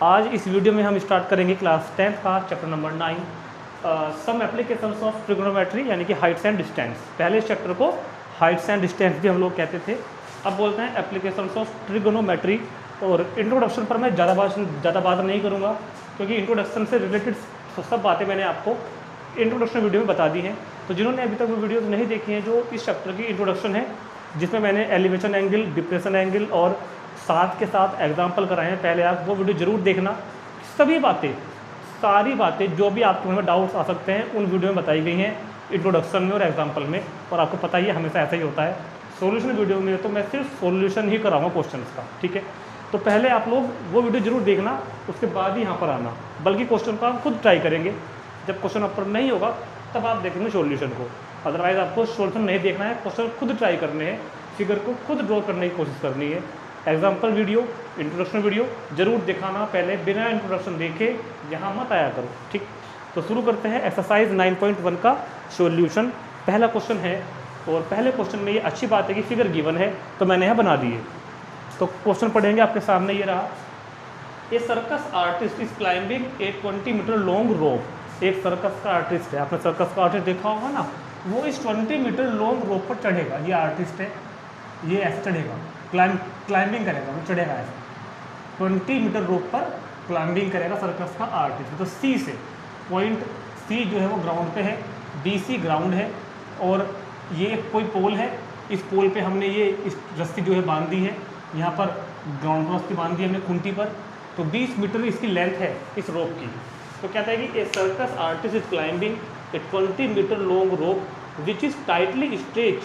आज इस वीडियो में हम स्टार्ट करेंगे क्लास 10th का chapter number 9 some applications of trigonometry यानी कि हाइट्स एंड डिस्टेंस। पहले चैप्टर को हाइट्स एंड डिस्टेंस भी हम लोग कहते थे, अब बोलते हैं एप्लीकेशंस ऑफ ट्रिग्नोमेट्री। और इंट्रोडक्शन पर मैं ज़्यादा बात नहीं करूँगा क्योंकि इंट्रोडक्शन से रिलेटेड सब बातें मैंने आपको इंट्रोडक्शन वीडियो में बता दी हैं। तो जिन्होंने अभी तक वो वीडियोस नहीं देखी हैं, जो इस चैप्टर की इंट्रोडक्शन है जिसमें मैंने एलिवेशन एंगल, डिप्रेशन एंगल और साथ के साथ एग्जाम्पल कराए हैं, पहले आप वो वीडियो ज़रूर देखना। सारी बातें जो भी आपके मन में डाउट्स आ सकते हैं उन वीडियो में बताई गई हैं, इंट्रोडक्शन में और एग्जाम्पल में। और आपको पता ही है हमेशा ऐसा ही होता है, सॉल्यूशन वीडियो में तो मैं सिर्फ सॉल्यूशन ही कराऊंगा क्वेश्चन का, ठीक है। तो पहले आप लोग वो वीडियो जरूर देखना, उसके बाद ही यहाँ पर आना, बल्कि क्वेश्चन को आप खुद ट्राई करेंगे। जब क्वेश्चन ऊपर नहीं होगा तब आप देखेंगे सॉल्यूशन को, अदरवाइज आपको सॉल्यूशन नहीं देखना है, क्वेश्चन खुद ट्राई करने हैं, फिगर को खुद ड्रॉ करने की कोशिश करनी है। एग्जाम्पल वीडियो, इंट्रोडक्शन वीडियो जरूर दिखाना, पहले बिना इंट्रोडक्शन देखे यहाँ मत आया करो, ठीक। तो शुरू करते हैं एक्सरसाइज 9.1 का सॉल्यूशन। पहला क्वेश्चन है और पहले क्वेश्चन में ये अच्छी बात है कि फिगर गिवन है तो मैंने यहाँ बना दी है। तो क्वेश्चन पढ़ेंगे आपके सामने, ये रहा। A circus artist is climbing a 20 metre long rope. एक सर्कस का आर्टिस्ट है, आपने सर्कस का आर्टिस्ट देखा होगा ना, वो इस 20 मीटर लॉन्ग रोप पर चढ़ेगा। ये आर्टिस्ट है, ये ऐसे चढ़ेगा, क्लाइंबिंग करेगा, वो चढ़ेगा ऐसे 20 मीटर रोप पर क्लाइंबिंग करेगा सर्कस का आर्टिस्ट। तो सी से पॉइंट सी जो है वो ग्राउंड पे है, बी सी ग्राउंड है, और ये कोई पोल है, इस पोल पे हमने ये इस रस्सी जो है बांध दी है, यहाँ पर ग्राउंड पर रस्सी बांध दी हमने खूंटी पर। तो 20 मीटर इसकी लेंथ है इस रोप की। तो कहता है कि a circus artist is climbing a 20 metre long rope which is tightly stretch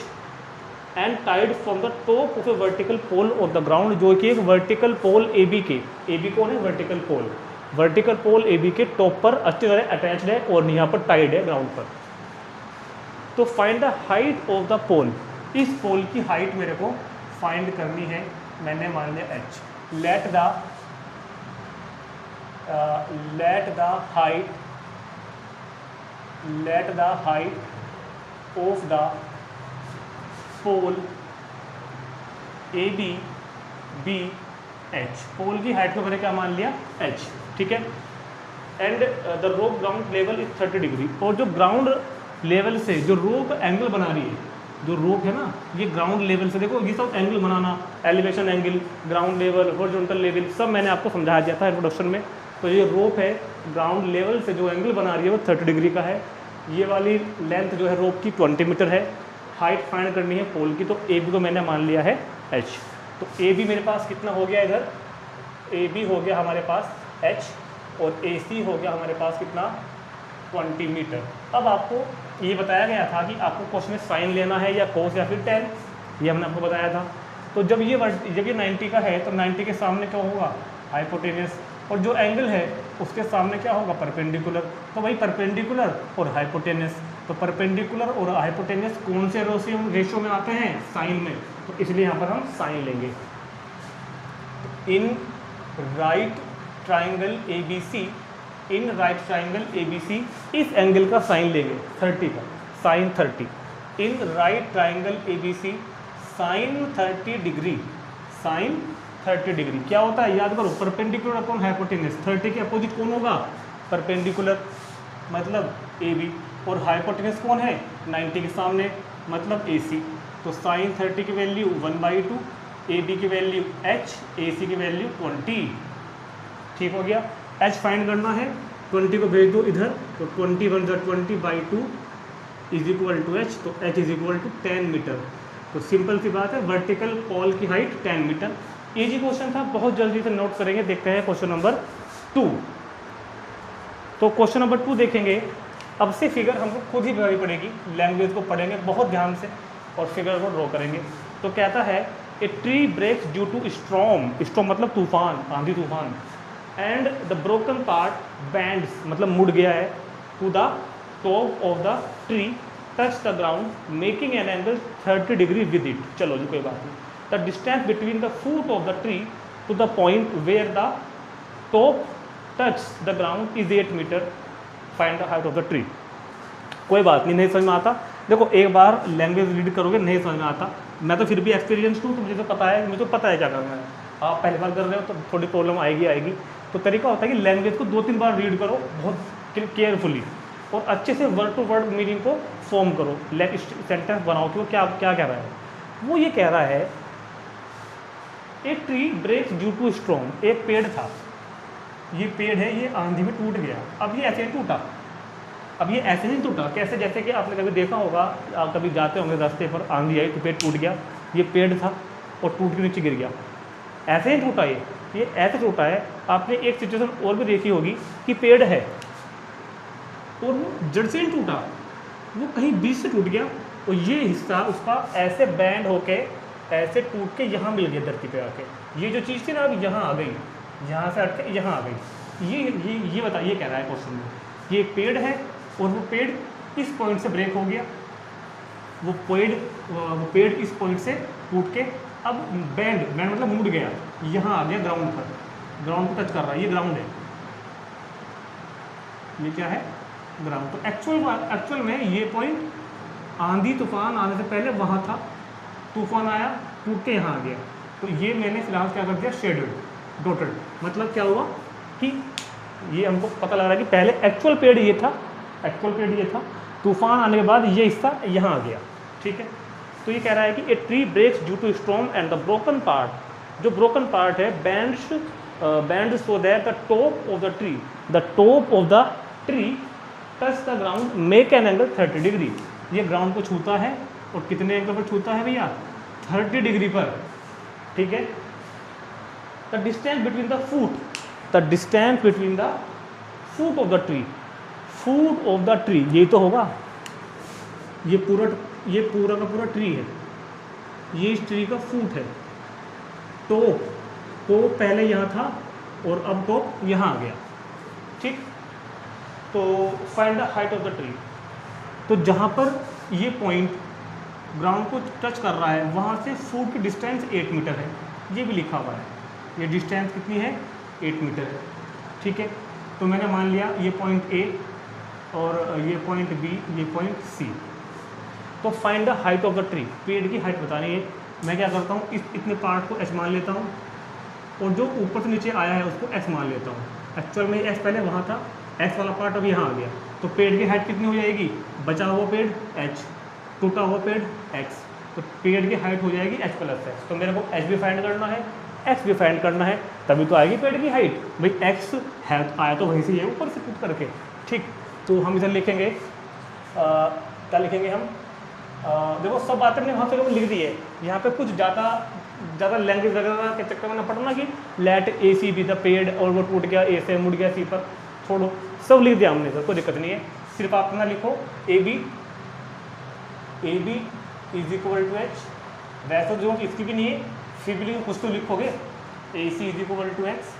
and tied from the top of a vertical pole of the ground, जो कि एक वर्टिकल पोल ए बी के, ए बी कौन है, vertical pole A B के top पर अच्छी तरह अटैच्ड है और यहाँ पर टाइड है ग्राउंड पर। तो find the height of the pole, इस पोल की हाइट मेरे को फाइंड करनी है, मैंने मान लिया h। Let the height of the pole A B be h. Pole की हाइट को मैंने क्या मान लिया, h, ठीक है। And the rope ground level is 30 degree. और जो ग्राउंड लेवल से जो रोप एंगल बना रही है, जो रोप है ना, ये ग्राउंड लेवल से, देखो ये सब एंगल बनाना, elevation angle, ground level, horizontal level, सब मैंने आपको समझा दिया था इंट्रोडक्शन में। तो ये रोप है, ग्राउंड लेवल से जो एंगल बना रही है वो 30 डिग्री का है। ये वाली लेंथ जो है रोप की 20 मीटर है। हाइट फाइंड करनी है पोल की, तो ए बी को मैंने मान लिया है h। तो ए बी मेरे पास कितना हो गया, इधर ए बी हो गया हमारे पास h और ए सी हो गया हमारे पास कितना, 20 मीटर। अब आपको ये बताया गया था कि आपको क्वेश्चन में साइन लेना है या कोस या फिर टेन, ये हमने आपको बताया था। तो जब ये 90 का है तो 90 के सामने क्या होगा, हाइपोटेनियस, और जो एंगल है उसके सामने क्या होगा, परपेंडिकुलर। तो वही परपेंडिकुलर और हाइपोटेनियस, तो परपेंडिकुलर और हाइपोटेनियस कौन से रेशियो में आते हैं, साइन में, तो इसलिए यहाँ पर हम साइन लेंगे। In right triangle A B C, इस एंगल का साइन लेंगे 30 का, sine 30। In right triangle A B C sine 30 degree, sine 30 degree क्या होता है, याद करो, परपेंडिकुलर अपॉन हाइपोटेनियस। 30 के अपोजिट कौन होगा, परपेंडिकुलर, मतलब ए बी, और हाइपोटेनियस कौन है, 90 के सामने, मतलब ए सी। तो साइन 30 की वैल्यू 1/2, ए बी की वैल्यू h, ए सी की वैल्यू 20, ठीक हो गया। h फाइंड करना है, 20 को भेज दो इधर, तो 21 × 20/2 इज इक्वल टू h, तो h is equal to 10 metre. तो सिंपल सी बात है, वर्टिकल पोल की हाइट 10 मीटर। इजी क्वेश्चन था, बहुत जल्दी से नोट करेंगे। देखते हैं क्वेश्चन नंबर 2। तो क्वेश्चन नंबर 2 देखेंगे। अब से फिगर हमको खुद ही बनानी पड़ेगी, लैंग्वेज को पढ़ेंगे बहुत ध्यान से और फिगर को ड्रॉ करेंगे। तो कहता है a tree breaks due to storm, storm मतलब तूफान, आंधी तूफान, and the broken part bends मतलब मुड़ गया है, to the top of the tree touch the ground making an angle 30 degree with it. चलो जी कोई बात नहीं। The distance between the foot of the tree to the point where the top touch the ground is 8 metre, find the height of the tree. कोई बात नहीं समझ में आता, देखो एक बार लैंग्वेज रीड करोगे नहीं समझ में आता, मैं तो फिर भी एक्सपीरियंस हूँ, तो मुझे तो पता है क्या करना है। आप पहली बार कर रहे हो तो थोड़ी प्रॉब्लम आएगी। तो तरीका होता है कि लैंग्वेज को 2-3 बार रीड करो बहुत केयरफुली और अच्छे से वर्ड टू वर्ड मीनिंग को फॉर्म करो, सेंटेंस बनाओ कि वो क्या क्या कह रहा है। वो ये कह रहा है a tree breaks due to storm, एक पेड़ था, ये पेड़ है, ये आंधी में टूट गया। अब ये ऐसे नहीं टूटा, अब ये ऐसे नहीं टूटा, कैसे, जैसे कि आपने कभी देखा होगा, आप कभी जाते होंगे रास्ते पर, आंधी आई तो पेड़ टूट गया, ये पेड़ था और टूट के नीचे गिर गया, ऐसे ही टूटा ये ऐसे टूटा है। आपने एक सिचुएशन और भी देखी होगी कि पेड़ है और वो जड़ से नहीं टूटा, वो कहीं बीच से टूट गया और ये हिस्सा उसका ऐसे बैंड होके ऐसे टूट के यहाँ मिल गया धरती पे आके। ये जो चीज़ थी ना अब यहाँ आ गई, यहाँ से हट के यहाँ आ गई। ये बताइए, ये कह रहा है क्वेश्चन में, ये एक पेड़ है और वो पेड़ इस पॉइंट से ब्रेक हो गया, वो पेड़ इस पॉइंट से टूट के अब बैंड मतलब मुड़ गया, यहाँ आ गया ग्राउंड पर, ग्राउंड को टच कर रहा है, ये ग्राउंड है, ये क्या है, ग्राउंड। तो एक्चुअल में ये पॉइंट आंधी तूफान आने से पहले वहाँ था, तूफान आया टूट के यहाँ आ गया। तो ये मैंने फिलहाल क्या कर दिया, शेडेड डॉटेड, मतलब क्या हुआ कि ये हमको पता लग रहा है कि पहले एक्चुअल पेड़ ये था, तूफान आने के बाद ये हिस्सा यहाँ आ गया, ठीक है। तो ये कह रहा है कि a tree breaks due to storm and the broken part, जो ब्रोकन पार्ट है bend so that the top of the tree touch the ground make an angle 30 degree. ये ग्राउंड को छूता है और कितने एंगल पर छूता है भैया, 30 डिग्री पर, ठीक है। The distance between the foot of the tree, ये तो होगा, ये पूरा का पूरा ट्री है, ये इस ट्री का फूट है। टॉप पहले यहाँ था और अब टॉप यहाँ आ गया, ठीक। तो find the height of the tree, तो जहाँ पर ये पॉइंट ग्राउंड को टच कर रहा है वहाँ से फूट की डिस्टेंस 8 मीटर है, ये भी लिखा हुआ है, ये डिस्टेंस कितनी है, 8 मीटर है, ठीक है। तो मैंने मान लिया ये पॉइंट ए और ये पॉइंट बी, ये पॉइंट सी। तो find the height of the tree, पेड़ की हाइट बतानी है। मैं क्या करता हूँ, इतने पार्ट को एच मान लेता हूँ और जो ऊपर से नीचे आया है उसको एक्स मान लेता हूँ। एक्चुअल में एक्स पहले वहाँ था, एक्स वाला पार्ट अब यहाँ आ गया, तो पेड़ की हाइट कितनी हो जाएगी, बचा हुआ पेड़ एच, टूटा हुआ पेड़ एक्स, तो पेड़ की हाइट हो जाएगी एच प्लस एक्स। तो मेरे को एच भी फाइंड करना है, एक्स भी फाइंड करना है, तभी तो आएगी पेड़ की हाइट। भाई एक्स है आया तो वहीं से ये ऊपर से पुट करके, ठीक। तो हम इधर लिखेंगे क्या लिखेंगे हम, देखो सब बातें हमने वहाँ से लिख दी है, यहाँ पे कुछ ज़्यादा लैंग्वेज वगैरह के चक्कर में ना पढ़ना कि let A C be the पेड़ और वो टूट गया, ए से मुड़ गया सी पर, छोड़ो, सब लिख दिया हमने, सर कोई दिक्कत नहीं है। सिर्फ आप अपना लिखो A B is equal to H, वैसे जो इसकी भी नहीं है, फिर भी कुछ तो लिखोगे, A C is equal to x,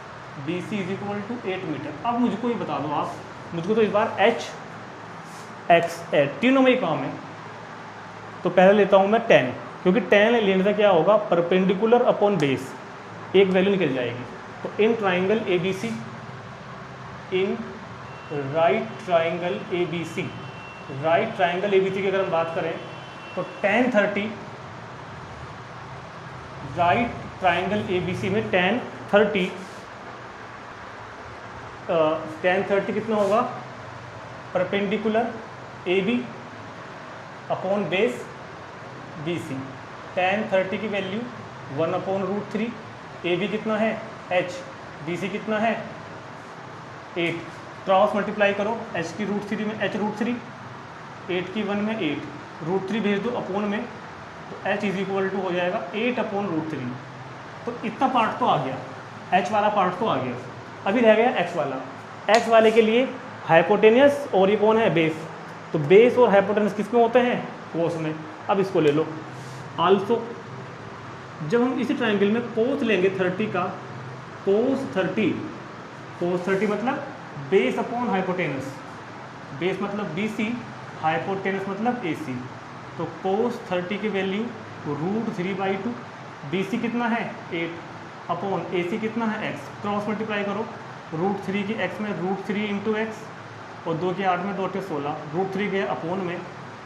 B C is equal to 8 metre. अब मुझको ये बता दो आप, मुझको तो इस बार एच एक्स तीनों में ही काम है, तो पहले लेता हूँ मैं 10, क्योंकि 10 लेने से क्या होगा, परपेंडिकुलर अपॉन बेस, एक वैल्यू निकल जाएगी। तो in triangle A B C, in right triangle A B C की अगर हम बात करें तो tan 30, right triangle A B C में tan 30 कितना होगा, perpendicular A B upon base B C. tan 30 की वैल्यू 1/√3, ए बी कितना है h, बी सी कितना है 8, क्रॉस मल्टीप्लाई करो, h की √3 में h√3, 8 की 1 में 8, √3 भेज दो अपोन में, तो h इज इक्वल टू हो जाएगा 8/√3। तो इतना पार्ट तो आ गया, h वाला पार्ट तो आ गया, अभी रह गया x वाला। x वाले के लिए हाइपोटेनियस और ये कौन है, बेस, तो बेस और हाइपोटेनियस किसमें होते हैं, कोस में। अब इसको ले लो आल्सो, जब हम इसी ट्राइंगल में कोस लेंगे 30 का, कोस 30 मतलब बेस अपॉन हाइपोटेनस, बेस मतलब BC, हाइपोटेनस मतलब AC। तो कोस 30 की वैल्यू √3/2, BC कितना है 8 अपॉन AC कितना है x, क्रॉस मल्टीप्लाई करो, √3 की x में √3 × x और 2 के 8 में 2 के 16, √3 गया अपोन में,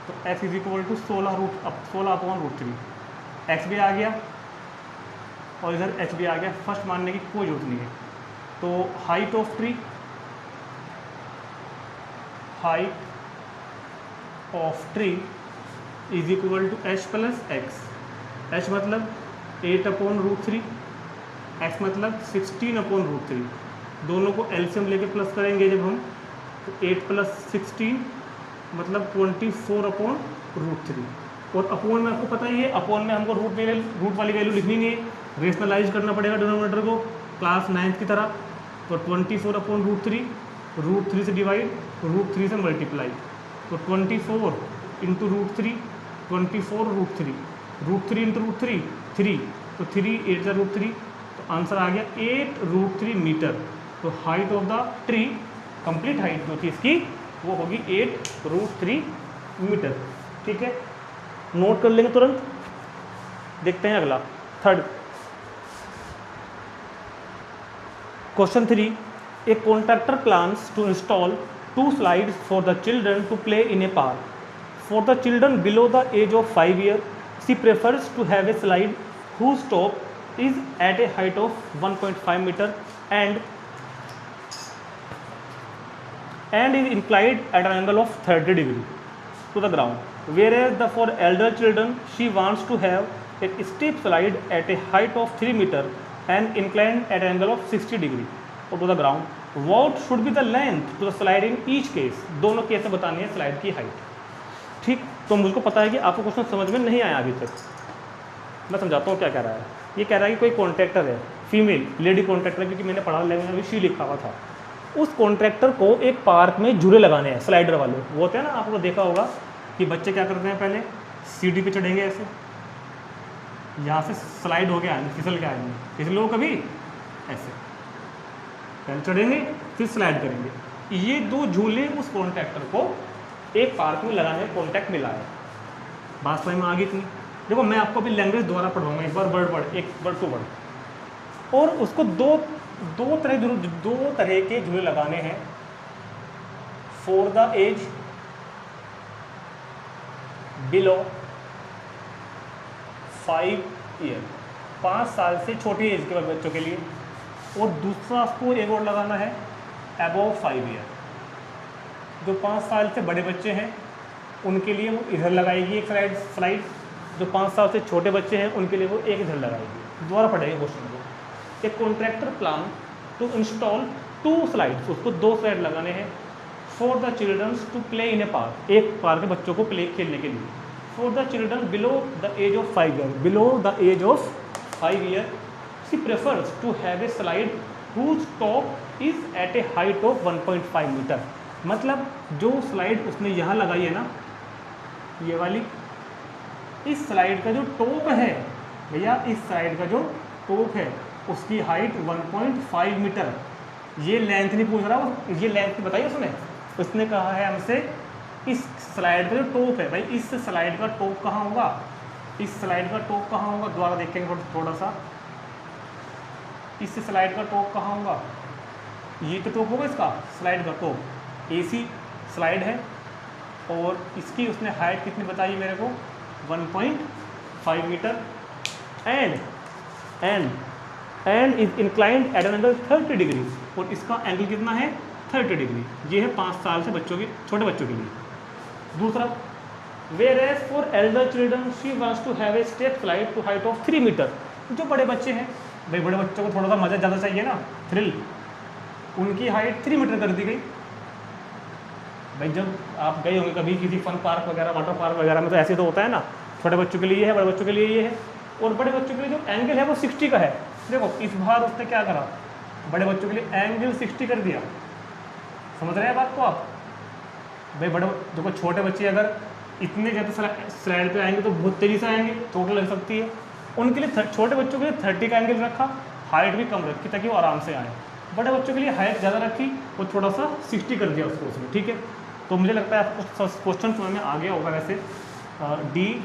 तो x is equal to 16/√3, x भी आ गया और इधर h भी आ गया। फर्स्ट मानने की कोई जरूरत नहीं है, तो height of tree is equal to h plus x. h मतलब 8/√3, x मतलब 16/√3। दोनों को एलसीएम लेके प्लस करेंगे जब हम, तो 8 + 16 मतलब 24/√3। और अपोन में आपको पता ही है, अपोन में हमको रूट वाली वैल्यू लिखनी नहीं है, रेशनलाइज करना पड़ेगा डिनोमिनेटर को क्लास 9th की तरह। तो 24/√3, √3 से डिवाइड, √3 से मल्टीप्लाई, तो 24 इंटू √3, 24√3, √3 इंटू √3 3, तो 3 8 × √3, तो आंसर आ गया 8√3 मीटर। तो height of the tree, complete height जो थी इसकी, वो होगी 8√3 मीटर। ठीक है, नोट कर लेंगे तुरंत। देखते हैं अगला, third question 3। A contractor plans to install 2 slides for the children to play in a park. For the children below the age of 5 years, she prefers to have a slide whose top is at a height of 1.5 meter and is inclined at an angle of 30 degree to the ground. Whereas for elder children, she wants to have a steep slide at a height of 3 meter and inclined at an angle of 60 degree to the ground. What should be the length to the slide in each case? दोनों case में बतानी है slide की height. ठीक, तो मुझको पता है कि आपको क्वेश्चन समझ में नहीं आया अभी तक, मैं समझाता हूँ क्या कह रहा है। ये कह रहा है कि कोई कॉन्ट्रैक्टर है, फीमेल लेडी कॉन्ट्रैक्टर, क्योंकि मैंने पढ़ा लैंग्वेज में शी लिखा हुआ था। उस कॉन्ट्रैक्टर को एक पार्क में झूले लगाने हैं, स्लाइडर वाले वो होते हैं ना, आपको देखा होगा कि बच्चे क्या करते हैं, पहले सीढ़ी पे चढ़ेंगे ऐसे, यहाँ से स्लाइड हो के आएंगे, फिसल के आएंगे, फिसलो कभी ऐसे पहले चढ़ेंगे फिर स्लाइड करेंगे। ये 2 झूले उस कॉन्ट्रैक्टर को एक पार्क में लगाने में कॉन्ट्रैक्ट मिला है। बात समझ में आ गई इतनी? देखो मैं आपको अभी लैंग्वेज द्वारा पढ़वाऊंगा, एक बार वर्ड एक वर्ड टू वर्ड। और उसको दो तरह के झूले लगाने हैं। For the age below 5 year, 5 साल से छोटी एज के बच्चों के लिए। और दूसरा उसको एक और लगाना है अबव 5 ईयर, जो 5 साल से बड़े बच्चे हैं उनके लिए वो इधर लगाएगी एक स्लाइड, जो 5 साल से छोटे बच्चे हैं उनके लिए वो एक इधर लगाएगी। दोबारा पढ़ेगा क्वेश्चन को। एक contractor plan to install 2 slides, उसको 2 स्लाइड लगाने हैं। For the childrens to play in a park, एक पार्क में बच्चों को प्ले खेलने के लिए। For the children below the age of 5 year, below the age of 5 year, she prefers to have a slide whose top is at a height of 1.5 metre. मतलब जो slide उसने यहाँ लगाई है ना, ये वाली, इस स्लाइड का जो टॉप है भैया, इस स्लाइड का जो टॉप है उसकी हाइट 1.5 मीटर। ये लेंथ नहीं पूछ रहा, ये लेंथ बताइए उसने कहा है हमसे इस स्लाइड का जो टॉप है। भाई इस स्लाइड का टॉप कहाँ होगा, इस स्लाइड का टॉप कहाँ होगा, दोबारा देखेंगे थोड़ा सा। इस स्लाइड का टॉप कहाँ होगा, ये तो टॉप होगा इसका, स्लाइड का टॉप। एसी स्लाइड है और इसकी उसने हाइट कितनी बताई मेरे को, 1.5 metre. And is inclined at an angle 30 degree, और इसका एंगल कितना है, 30 डिग्री। ये है 5 साल से बच्चों के, छोटे बच्चों के लिए। दूसरा, whereas for elder children she wants to have a step slide to height of 3 metre. जो बड़े बच्चे हैं, भाई बड़े बच्चों को थोड़ा सा मज़ा ज़्यादा चाहिए ना, थ्रिल, उनकी हाइट 3 मीटर कर दी गई। भाई जब आप गए होंगे कभी किसी फन पार्क वगैरह, वाटर पार्क वगैरह में, तो ऐसे तो होता है ना, छोटे बच्चों के लिए है, बड़े बच्चों के लिए ये है। और बड़े बच्चों के लिए जो एंगल है वो 60 का है। देखो इस बार उसने क्या करा, बड़े बच्चों के लिए एंगल 60 कर दिया। समझ रहे हैं बात को आप? भाई बड़े देखो, छोटे बच्चे अगर इतने ज़्यादा स्लाइड पे आएंगे तो बहुत तेज़ी से आएंगे, चोट लग सकती है। उनके लिए छोटे बच्चों के लिए 30 का एंगल रखा, हाइट भी कम रखी ताकि वो आराम से आए। बड़े बच्चों के लिए हाइट ज़्यादा रखी और थोड़ा सा 60 कर दिया उसको उसमें। ठीक है, तो मुझे लगता है आपको क्वेश्चन समझ में आ गया होगा। वैसे DEF,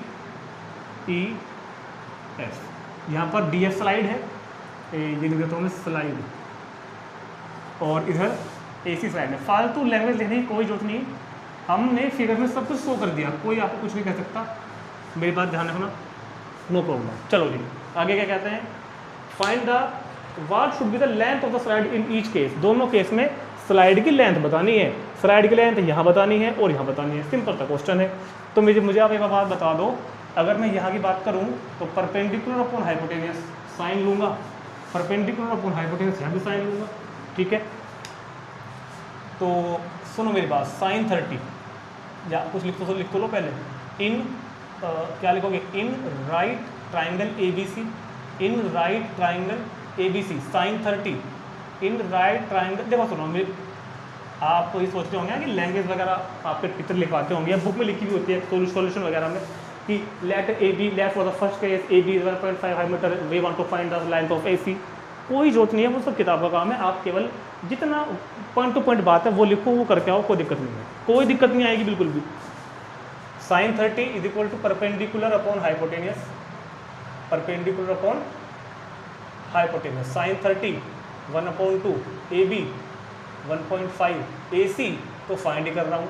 यहाँ पर DF स्लाइड है, ये लिख देता हूँ मैं स्लाइड, और इधर AC स्लाइड है। फालतू लैंग्वेज लिखने की कोई जरूरत नहीं, हमने फिगर में सब कुछ शो कर दिया, कोई आपको कुछ नहीं कह सकता। मेरी बात ध्यान रखना, नो प्रॉब्लम। चलो जी आगे क्या कहते हैं, find the what should be the length of the slide in each case, दोनों केस में स्लाइड की लेंथ बतानी है, स्लाइड की लेंथ यहाँ बतानी है और यहाँ बतानी है, सिंपल सा क्वेश्चन है। तो मुझे आप एक बात बता दो, अगर मैं यहाँ की बात करूँ तो परपेंडिकुलर अपॉन हाइपोटेनियस साइन लूँगा, परपेंडिकुलर अपॉन हाइपोटेनियस यहाँ भी साइन लूँगा, ठीक है। तो सुनो मेरी बात, साइन 30 या कुछ लिख तो लो पहले, इन क्या लिखोगे, in right triangle ABC, in right triangle ABC sine 30 in right triangle. देखो सुनो, आप ये सोचते होंगे कि लैंग्वेज वगैरह आपके टीचर लिखवाते होंगे या बुक में लिखी भी होती है सॉल्यूशन वगैरह में कि let for the first case AB 1.5 हाइमीटर, we want to find the length of AC। कोई जरूरत नहीं है, वो सब किताब का काम है, आप केवल जितना पॉइंट टू पॉइंट बात है वो लिखो, वो करके आओ, कोई दिक्कत नहीं है, कोई दिक्कत नहीं आएगी बिल्कुल भी। Sine 30 is equal to perpendicular upon hypotenuse, perpendicular upon hypotenuse, sine 30 1/2 AB 1.5 AC, तो फाइंड ही कर रहा हूँ,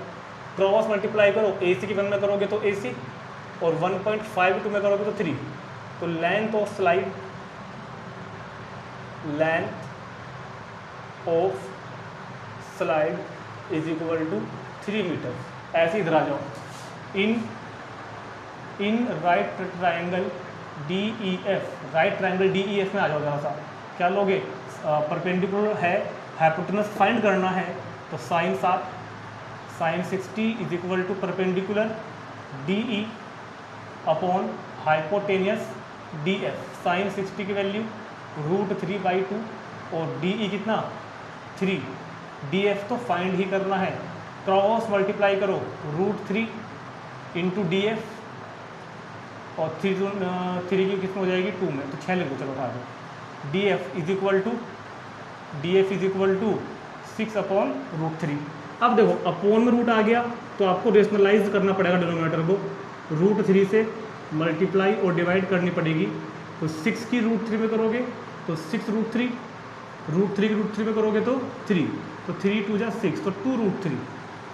क्रॉस मल्टीप्लाई करो, AC की 1 में करोगे तो AC और 1.5 2 में करोगे तो 3, तो length of slide, length of slide is equal to 3 metre. ऐसे इधर आ जाओ, in right triangle DEF, right triangle DEF में आ जाओ जरा सा, क्या लोगे, परपेंडिकुलर है, हाइपोटेनस फाइंड करना है, तो sine 7 sine 60 is equal to perpendicular DE upon hypotenuse DF, sine 60 की वैल्यू √3/2 और DE कितना 3, DF तो फाइंड ही करना है, क्रॉस मल्टीप्लाई करो, √3 इंटू DF और 3 की किस्म हो जाएगी 2 में, तो 6 लिख दो, चलो उठा दो, DF इज इक्वल टू 6/√3। अब देखो अपोन में रूट आ गया तो आपको रेशनलाइज करना पड़ेगा डिनोमिनेटर को, √3 से मल्टीप्लाई और डिवाइड करनी पड़ेगी, तो 6 की √3 में करोगे तो 6√3, √3 की √3 में करोगे तो 3, तो 3 2 जा 6, तो 2√3,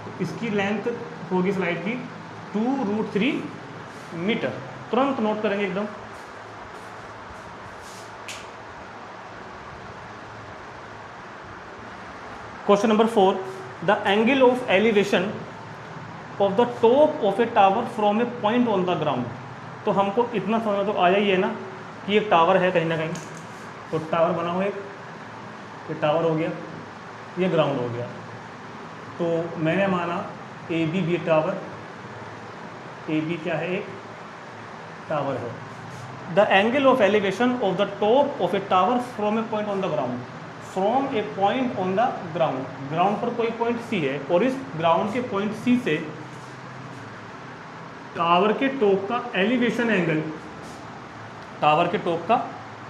तो इसकी लेंथ होगी स्लाइड की 2√3 मीटर। तुरंत नोट करेंगे एकदम। Question number 4, the angle of elevation of the top of a tower from a point on the ground. तो हमको इतना समझ तो आ जाइए ना कि एक टावर है कहीं ना कहीं, तो टावर बना हुआ, ये टावर हो गया, ये ग्राउंड हो गया, तो मैंने माना AB भी टावर, AB क्या है, एक टावर है। The angle of elevation of the top of a tower from a point on the ground, from a point on the ground, ground पर कोई पॉइंट C है और इस ग्राउंड के पॉइंट C से टावर के टॉप का एलिवेशन एंगल, टावर के टॉप का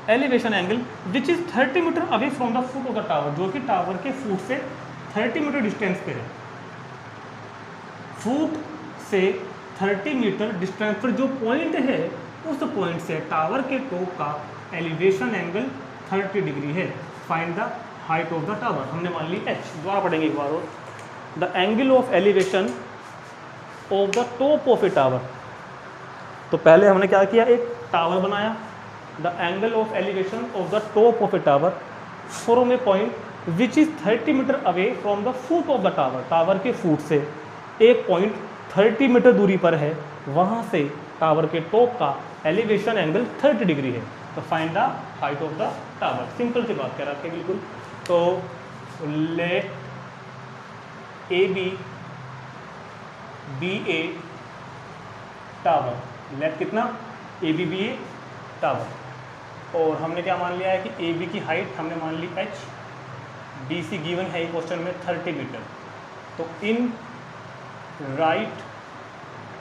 elevation angle which is 30 metre away from the foot of the tower, जो कि टावर के फुट से 30 मीटर डिस्टेंस पे है। फुट से 30 मीटर डिस्टेंस पर जो पॉइंट है उस पॉइंट से टावर के टॉप का एलिवेशन एंगल 30 डिग्री है। Find the height of the tower, हमने मान ली H, दोबारा पढ़ेंगे एक बार और, the angle of elevation of the top of a tower. तो पहले हमने क्या किया, एक टावर बनाया, the angle of elevation of the top of a tower from a point which is 30 metre away from the foot of the tower, tower के foot से एक पॉइंट 30 मीटर दूरी पर है, वहाँ से टावर के टॉप का एलिवेशन एंगल 30 डिग्री है। तो find the height of the tower, simple सी बात कह रहा है बिल्कुल। तो let AB be a tower, let कितना, AB बी ए टावर, और हमने क्या मान लिया है कि AB की हाइट हमने मान ली H, BC गिवन है क्वेश्चन में 30 मीटर। तो in right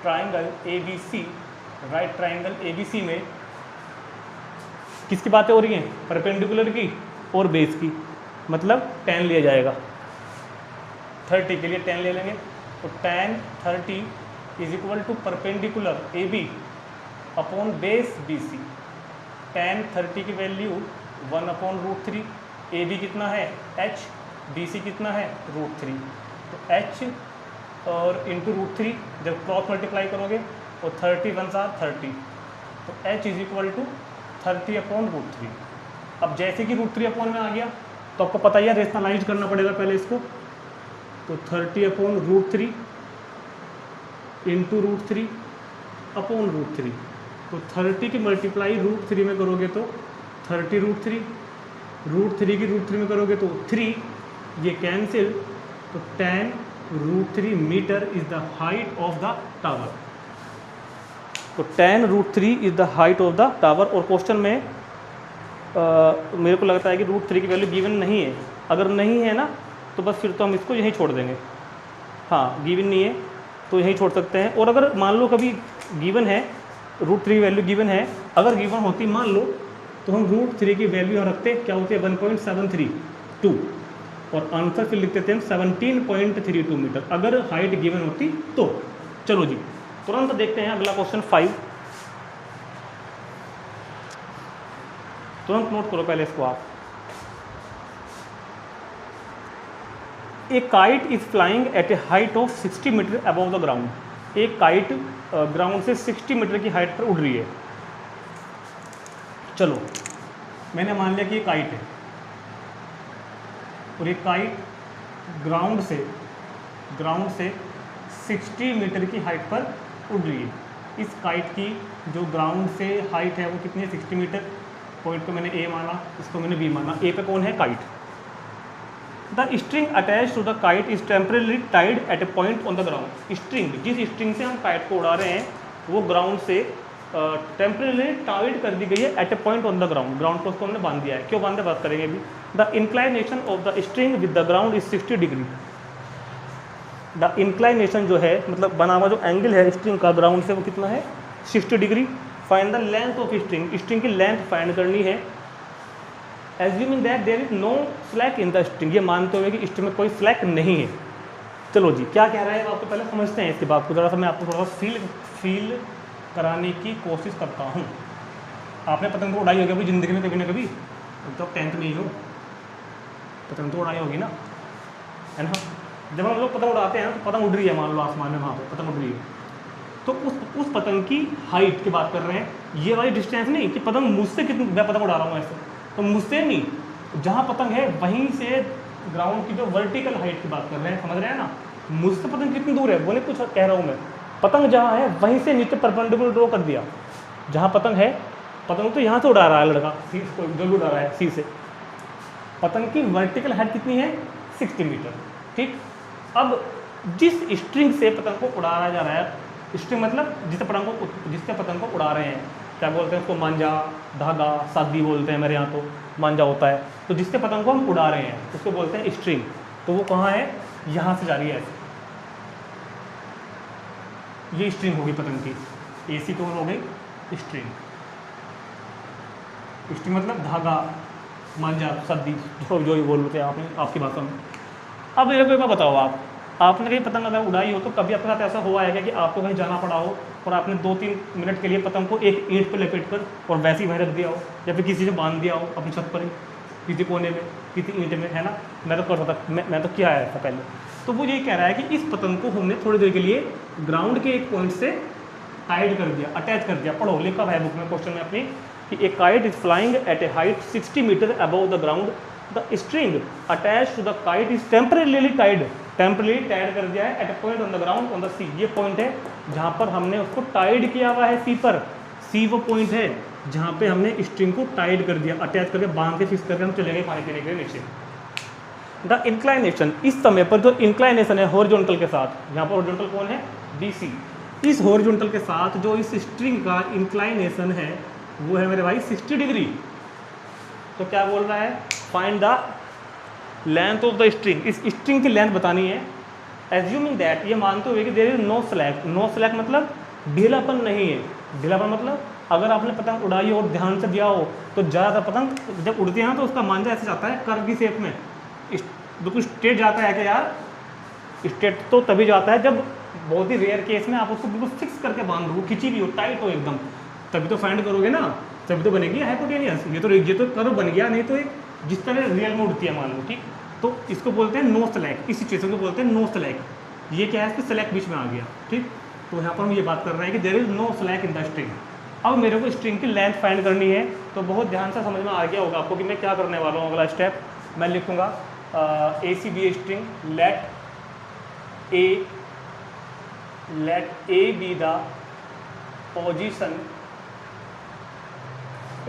triangle ABC, right triangle ABC में किसकी बातें हो रही हैं, परपेंडिकुलर की और बेस की, मतलब tan लिया जाएगा, 30 के लिए tan ले लेंगे, तो tan 30 is equal to perpendicular AB upon base BC, tan 30 की वैल्यू 1/√3, AB कितना है H, BC कितना है √3, तो H और इंटू √3 जब क्रॉस मल्टीप्लाई करोगे तो 30 1 30, तो H इज इक्वल टू 30/√3। अब जैसे कि √3 में आ गया तो आपको पता ही है रेशनलाइज करना पड़ेगा पहले इसको, तो 30/√3 इंटू √3 अपॉन √3, तो 30 की मल्टीप्लाई √3 में करोगे तो 30√3, √3 की √3 में करोगे तो 3, ये कैंसिल, तो 10√3 metre is the height of the tower. तो 10√3 is the height of the tower. और क्वेश्चन में मेरे को लगता है कि √3 की वैल्यू गिवन नहीं है, अगर नहीं है ना तो बस फिर तो हम इसको यहीं छोड़ देंगे। हाँ, गिवन नहीं है तो यहीं छोड़ सकते हैं। और अगर मान लो कभी गिवन है, √3 वैल्यू गिवन है, अगर गिवन होती मान लो तो हम √3 की वैल्यू यहाँ रखते, क्या होती है 1.732, और आंसर फिर लिख देते हैं 17.32 मीटर, अगर हाइट गिवन होती तो। चलो जी, तुरंत देखते हैं अगला क्वेश्चन 5। तुरंत नोट करो पहले इसको आप। A kite is flying at a height of 60 metre above the ground. एक काइट ग्राउंड से 60 मीटर की हाइट पर उड़ रही है। चलो, मैंने मान लिया कि ये काइट है और ये काइट ग्राउंड से 60 मीटर की हाइट पर उड़ रही है। इस काइट की जो ग्राउंड से हाइट है वो कितनी है 60 मीटर। पॉइंट को मैंने ए माना, इसको मैंने बी माना। ए पे कौन है kite. The string attach to the kite is temporarily tied at a point on the ground. String, जिस स्ट्रिंग से हम काइट को उड़ा रहे हैं वो ग्राउंड से टेम्परेली टाइड कर दी गई है at a point on the ground. Ground को उसको हमने बांध दिया है। क्यों बांधे बात करेंगे अभी। The inclination of the string with the ground is 60 degree. The inclination जो है मतलब बना हुआ जो एंगल है स्ट्रिंग का ग्राउंड से वो कितना है 60 degree. Find the length of string. String की लेंथ फाइंड करनी है। Assuming that there is no slack in the string. ये मानते हुए कि स्ट्रिंग में कोई स्लैक नहीं है। चलो जी, क्या कह रहा है आपको पहले समझते हैं इसकी बात को। ज़रा सा मैं आपको थोड़ा सा फील कराने की कोशिश करता हूँ। आपने पतंग तो उड़ाई होगी अपनी ज़िंदगी में कभी ना कभी, तो 10th में ही हो, पतंग तो उड़ाई होगी ना, है ना। जब हम लोग पतंग उड़ाते हैं तो पतंग उड़ रही है, मान लो आसमान में, वहाँ पर पतंग उड़ रही है, तो उस पतंग की हाइट की बात कर रहे हैं। ये वाली डिस्टेंस नहीं कि पतंग मुझसे कितनी, मैं पतंग उड़ा रहा हूँ ऐसे, तो मुझसे नहीं, जहाँ पतंग है वहीं से ग्राउंड की जो वर्टिकल हाइट की बात कर रहे हैं, समझ रहे हैं ना। मुझसे पतंग कितनी दूर है वो नहीं कुछ कह रहा हूँ मैं। पतंग जहाँ है वहीं से नीचे परपेंडिकुलर ड्रॉ कर दिया। जहाँ पतंग है, पतंग तो यहाँ से उड़ा रहा है लड़का, सी को जो भी उड़ा रहा है सी से। पतंग की वर्टिकल हाइट कितनी है 60 मीटर। ठीक, अब जिस स्ट्रिंग से पतंग को उड़ाया जा रहा है, स्ट्रिंग मतलब जिससे पतंग को उड़ा रहे हैं, क्या बोलते हैं उसको, मांझा, धागा, सादी बोलते हैं, मेरे यहाँ तो मांझा होता है। तो जिससे पतंग को हम उड़ा रहे हैं उसको बोलते हैं स्ट्रिंग। तो वो कहाँ है, यहाँ से जा रही है, ये स्ट्रिंग होगी पतंग की। एसी कौन हो गई, स्ट्रिंग। स्ट्रिंग मतलब धागा, मांझा, सद्दी, जो भी बोलते हैं आपने आपकी भाषा में। अब मेरे को एक बात बताओ, आपने कहीं पतंग अगर उड़ाई हो तो कभी आपके साथ ऐसा हुआ है क्या कि आपको कहीं जाना पड़ा हो और आपने 2-3 मिनट के लिए पतंग को एक ईंट पर लपेट कर और वैसे ही वहीं रख दिया हो, या फिर किसी से बांध दिया हो अपनी छत पर ही, किसी कोने में, किसी ईंट में, है ना। मैं तो कर सकता, मैं तो किया है ऐसा पहले। तो वो ये कह रहा है कि इस पतंग को हमने थोड़ी देर के लिए ग्राउंड के एक पॉइंट से टाइड कर दिया, अटैच कर दिया। पढ़ो, लिखा है बुक में क्वेश्चन में अपनी कि a kite is flying at a height 60 metre above the ground. The string attach to the kite is temporarily tied कर दिया है at a point on the ground on the C. ये point है जहाँ पर हमने उसको टाइड किया हुआ है सी पर। सी वो पॉइंट है जहाँ पे हमने स्ट्रिंग को टाइड कर दिया, अटैच करके, बांध के, फिक्स करके हम चले गए पानी पीने के लिए नीचे। द इंक्लाइनेशन, इस समय पर जो इंक्लाइनेशन है हॉरिजॉन्टल के साथ, यहाँ पर हॉरिजॉन्टल कौन है, BC। इस हॉरिजॉन्टल के साथ जो इस स्ट्रिंग का इंक्लाइनेशन है वो है मेरे भाई 60 डिग्री। तो क्या बोल रहा है, find the length of the string. इस स्ट्रिंग की लेंथ बतानी है। एज्यूमिंग दैट, ये मानते हुए कि there is no slack. No slack मतलब ढीलापन नहीं है। ढीलापन मतलब अगर आपने पतंग उड़ाई और ध्यान से दिया हो तो ज़्यादा पतंग जब उड़ते हैं तो उसका मांझा ऐसे जाता है कर्व की शेप में, बिल्कुल स्ट्रेट जाता है। कि यार स्ट्रेट तो तभी जाता है जब बहुत ही रेयर केस में आप उसको बिल्कुल फिक्स करके बांध दो, खिंची भी हो, टाइट हो एकदम, तभी तो फाइंड करोगे ना, तभी तो बनेगी हाइपोटेनियस। ये तो कर्व बन गया, नहीं तो एक जिस तरह रियल में उड़ती है मान लो, ठीक। तो इसको बोलते हैं नो स्लैक। इस सिचुएशन को बोलते हैं नो स्लैक। ये क्या है, इसके स्लैक बीच में आ गया, ठीक। तो यहाँ पर हम ये बात कर रहे हैं कि there is no slack in the string. अब मेरे को स्ट्रिंग की लेंथ फाइंड करनी है, तो बहुत ध्यान से समझ में आ गया होगा आपको कि मैं क्या करने वाला हूँ। अगला स्टेप मैं लिखूँगा A C B a string let A B the position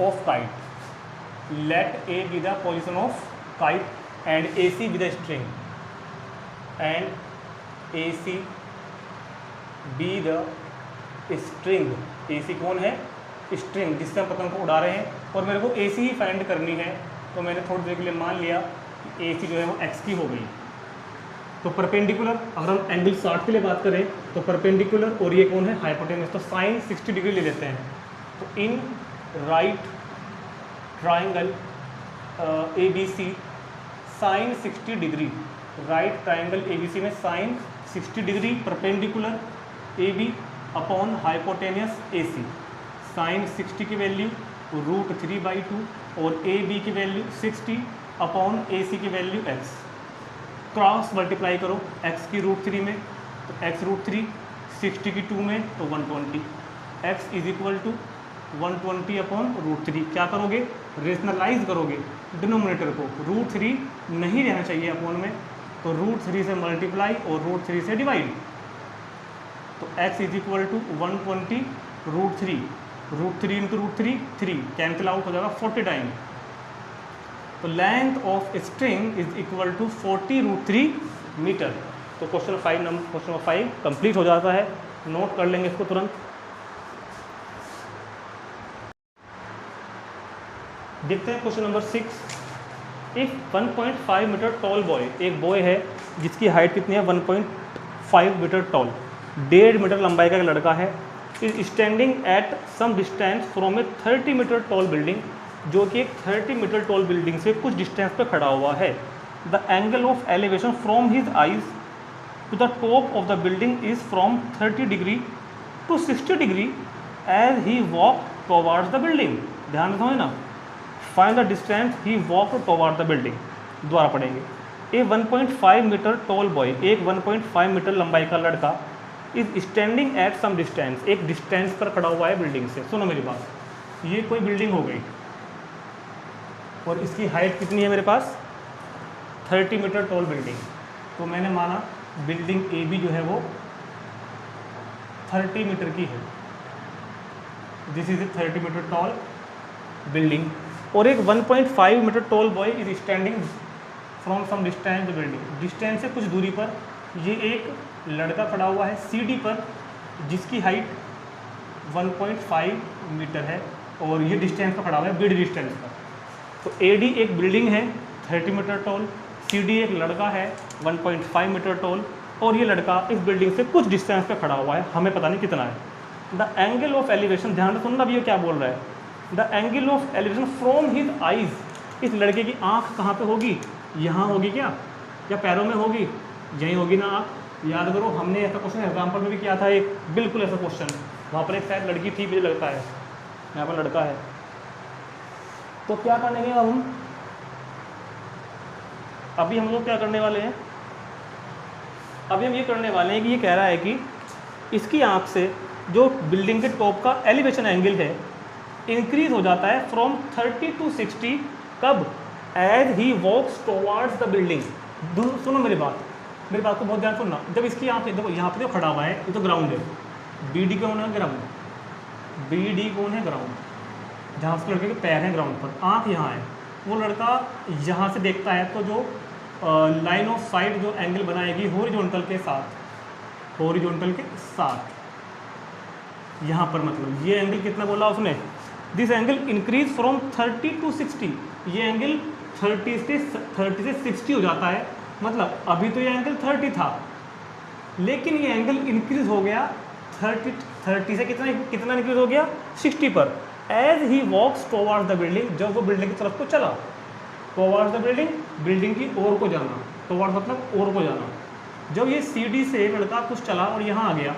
of kite, let A B the position of kite and A C be the string, and A C be the string. A C कौन है? String जिससे हम पतंग को उड़ा रहे हैं, और मेरे को ए सी ही फाइंड करनी है। तो मैंने थोड़ी देर के लिए मान लिया कि ए सी जो है वो एक्स की हो गई। तो परपेंडिकुलर, अगर हम एंगल 60 के लिए बात करें तो परपेंडिकुलर, और ये कौन है? हाइपोटेनस। तो साइन 60 डिग्री ले लेते हैं। तो in right triangle A B C sine 60 degree, right triangle A B C में sine 60 degree perpendicular A B upon hypotenuse A C. Sine 60 की वैल्यू √3/2 और ए बी की वैल्यू 60 अपॉन ए सी की value x। Cross multiply करो x की √3 में तो x √3, 60 की 2 में तो 120, x is equal to 120 upon √3। क्या करोगे? रेशनलाइज करोगे डिनोमिनेटर को, √3 नहीं रहना चाहिए अपॉन में, तो √3 से मल्टीप्लाई और √3 से डिवाइड। तो x is equal to 120 √3, √3 into √3 3, cancel out हो जाएगा 40 टाइम। तो length of string is equal to 40 √3 metre. तो क्वेश्चन नंबर 5 कंप्लीट हो जाता है। नोट कर लेंगे इसको तुरंत। देखते हैं question number 6। If 1.5 metre tall boy, एक बॉय है जिसकी हाइट कितनी है? 1.5 मीटर टॉल, 1.5 मीटर लंबाई का एक लड़का है, is standing at some distance from a 30 metre tall building, जो कि एक 30 मीटर टॉल बिल्डिंग से कुछ डिस्टेंस पर खड़ा हुआ है। The angle of elevation from his eyes to the top of the building is from 30 degree to 60 degree as he walk towards the building. ध्यान रखो है ना, find the distance he walk towards the building. दोबारा पढ़ेंगे। ए 1.5 metre tall boy, एक 1.5 metre लंबाई का लड़का, is standing at some distance, एक डिस्टेंस पर खड़ा हुआ है बिल्डिंग से। सुनो मेरी बात, ये कोई बिल्डिंग हो गई और इसकी हाइट कितनी है मेरे पास? 30 मीटर टॉल बिल्डिंग। तो मैंने माना बिल्डिंग ए बी जो है वो 30 मीटर की है। This is a 30 metre tall building, और एक 1.5 metre tall boy is standing from some distance the building. Distance से कुछ दूरी पर ये एक लड़का खड़ा हुआ है सीढ़ी पर, जिसकी हाइट 1.5 मीटर है, और ये डिस्टेंस पर खड़ा हुआ है बिड डिस्टेंस पर। तो AD एक बिल्डिंग है 30 मीटर टॉल, CD एक लड़का है 1.5 मीटर टॉल, और ये लड़का इस बिल्डिंग से कुछ डिस्टेंस पे खड़ा हुआ है, हमें पता नहीं कितना है। द एंगल ऑफ एलिवेशन, ध्यान से सुनना भी ये क्या बोल रहा है। The angle of elevation from his eyes, इस लड़के की आँख कहाँ पे होगी? यहाँ होगी क्या, या पैरों में होगी? यहीं होगी ना आँख। याद करो, हमने ऐसा क्वेश्चन एग्जाम्पल में भी किया था एक, बिल्कुल ऐसा क्वेश्चन। वहाँ पर एक शायद लड़की थी, मुझे लगता है यहाँ पर लड़का है। तो क्या करेंगे अब हम? अभी हम लोग क्या करने वाले हैं? अभी हम ये करने वाले हैं कि ये कह रहा है कि इसकी आँख से जो बिल्डिंग के टॉप का एलिवेशन एंगल है इंक्रीज हो जाता है फ्रॉम 30 टू 60। कब? As he walks towards the building. सुनो मेरी बात को बहुत ध्यान सुनना। जब इसकी आँख, देखो यहाँ पे जो खड़ा हुआ है ये तो ग्राउंड है, BD कौन है? ग्राउंड। BD कौन है? ग्राउंड, जहाँ उसके लड़के के पैर हैं ग्राउंड पर, आँख यहाँ है। वो लड़का यहाँ से देखता है तो जो लाइन ऑफ साइट जो एंगल बनाएगी हॉरिजॉन्टल के साथ, हॉरिजॉन्टल के साथ यहाँ पर, मतलब ये एंगल कितना बोला उसने? This angle increase from 30 to 60। ये एंगल 30 से 60 हो जाता है। मतलब अभी तो ये एंगल 30 था, लेकिन ये एंगल इंक्रीज हो गया 30 से कितना इंक्रीज हो गया? 60 पर। As he walks towards the building, जब वो बिल्डिंग की तरफ को चला, टुवर्ड्स द बिल्डिंग, बिल्डिंग की ओर को जाना, टुवर्ड्स मतलब ओर को जाना। जब ये CD से लड़का कुछ चला और यहाँ आ गया,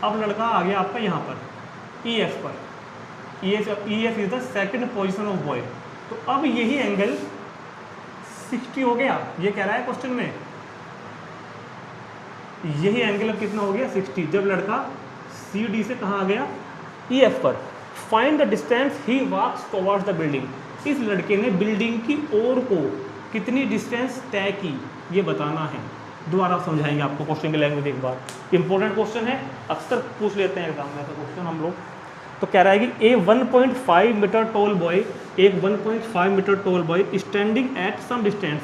अब लड़का आ गया आपका यहाँ पर EF पर। EF is the second position of boy. तो अब यही एंगल 60 हो गया, ये कह रहा है क्वेश्चन में। यही एंगल अब कितना हो गया? 60, जब लड़का CD से कहाँ आ गया? EF पर। Find the distance he walks towards the building. इस लड़के ने बिल्डिंग की ओर को कितनी डिस्टेंस तय की, ये बताना है। दोबारा समझाएंगे आपको क्वेश्चन की लैंग्वेज एक बार। इंपॉर्टेंट क्वेश्चन है, अक्सर पूछ लेते हैं एग्जाम में ऐसा क्वेश्चन हम लोग। तो कह रहा है कि ए 1.5 मीटर टॉल बॉय, एक 1.5 metre tall boy standing at some distance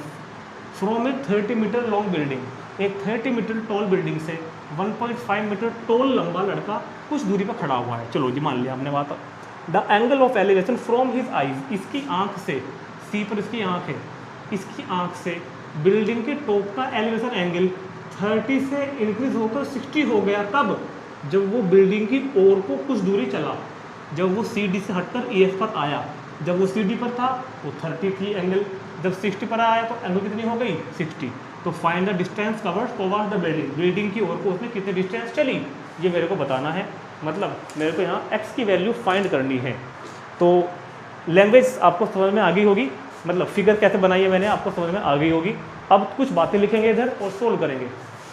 from a 30 metre long building, एक 30 मीटर टॉल बिल्डिंग से 1.5 मीटर टॉल लंबा लड़का कुछ दूरी पर खड़ा हुआ है। चलो जी मान लिया हमने बात। The angle of elevation from his eyes, इसकी आंख से, सी पर इसकी आंख है, इसकी आंख से बिल्डिंग के टॉप का एलिवेशन एंगल 30 से इंक्रीज होकर 60 हो गया। तब जब वो बिल्डिंग की ओर को कुछ दूरी चला, जब वो CD से हटकर EF पर आया, जब वो CD पर था वो 30 थी एंगल, जब 60 पर आया तो एंगल कितनी हो गई 60। तो find the distance covered towards the building, building की ओर को उसने कितनी डिस्टेंस चली, ये मेरे को बताना है। मतलब मेरे को यहाँ x की वैल्यू फाइंड करनी है। तो लैंग्वेज आपको समझ में आ गई होगी, मतलब फिगर कैसे बनाई है मैंने आपको समझ में आ गई होगी। अब कुछ बातें लिखेंगे इधर और सोल्व करेंगे।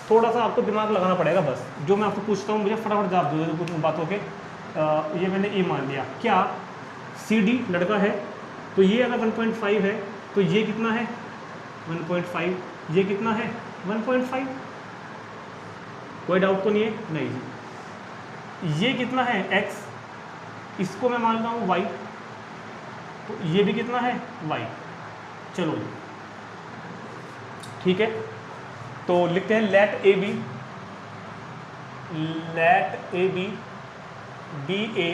थोड़ा सा आपको दिमाग लगाना पड़ेगा बस। जो मैं आपको पूछता हूँ मुझे फटाफट जवाब दो कुछ बातों के। ये मैंने ए मान लिया, क्या CD लड़का है, तो ये अगर 1.5 है तो ये कितना है 1.5, ये कितना है 1.5, कोई डाउट तो नहीं है? नहीं। ये कितना है x, इसको मैं मान रहा हूँ y, तो ये भी कितना है y। चलो ठीक है, तो लिखते हैं let A B a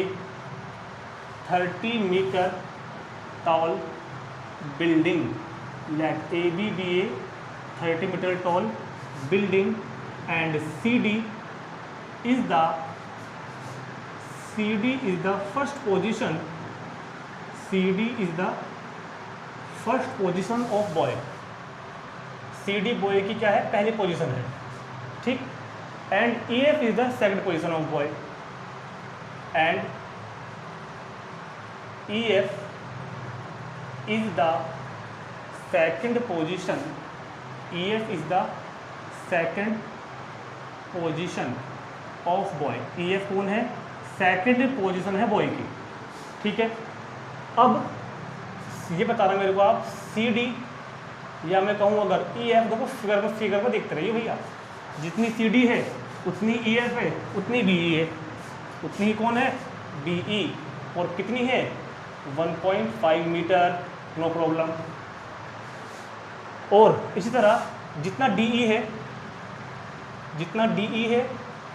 30 metre tall building, let A B a 30 metre tall building and CD is the first position, CD is the first position of boy, CD boy की क्या है पहली पोजीशन है, ठीक। And EF is the second position of boy, and EF is the second position, EF is the second position of boy. EF कौन है? Second position है boy की, ठीक है। अब ये बता रहा मेरे को आप CD, या मैं कहूँ अगर EF, देखो फिगर को देखते रहिए भैया, जितनी CD है उतनी EF है, उतनी BE है, उतनी ही कौन है BE, और कितनी है 1.5 मीटर, नो प्रॉब्लम। और इसी तरह जितना DE है,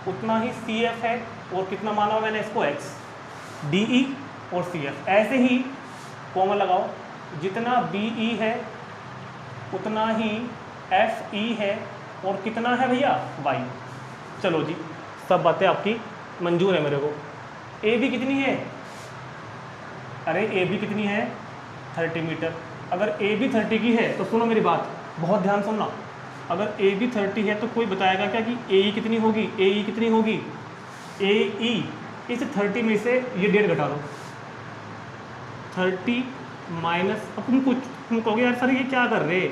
उतना ही CF है, और कितना माना मैंने इसको X, DE और CF। ऐसे ही कॉमन लगाओ, जितना BE है उतना ही FE है, और कितना है भैया Y। चलो जी, सब बातें आपकी मंजूर है मेरे को। AB कितनी है? अरे AB कितनी है 30 मीटर। अगर AB 30 की है तो सुनो मेरी बात, बहुत ध्यान सुनना। अगर AB 30 है तो कोई बताएगा क्या कि AE कितनी होगी? AE कितनी होगी? AE इस 30 में से ये 1.5 घटा दो, 30 माइनस, अब तुम कहोगे यार सर ये क्या कर रहे,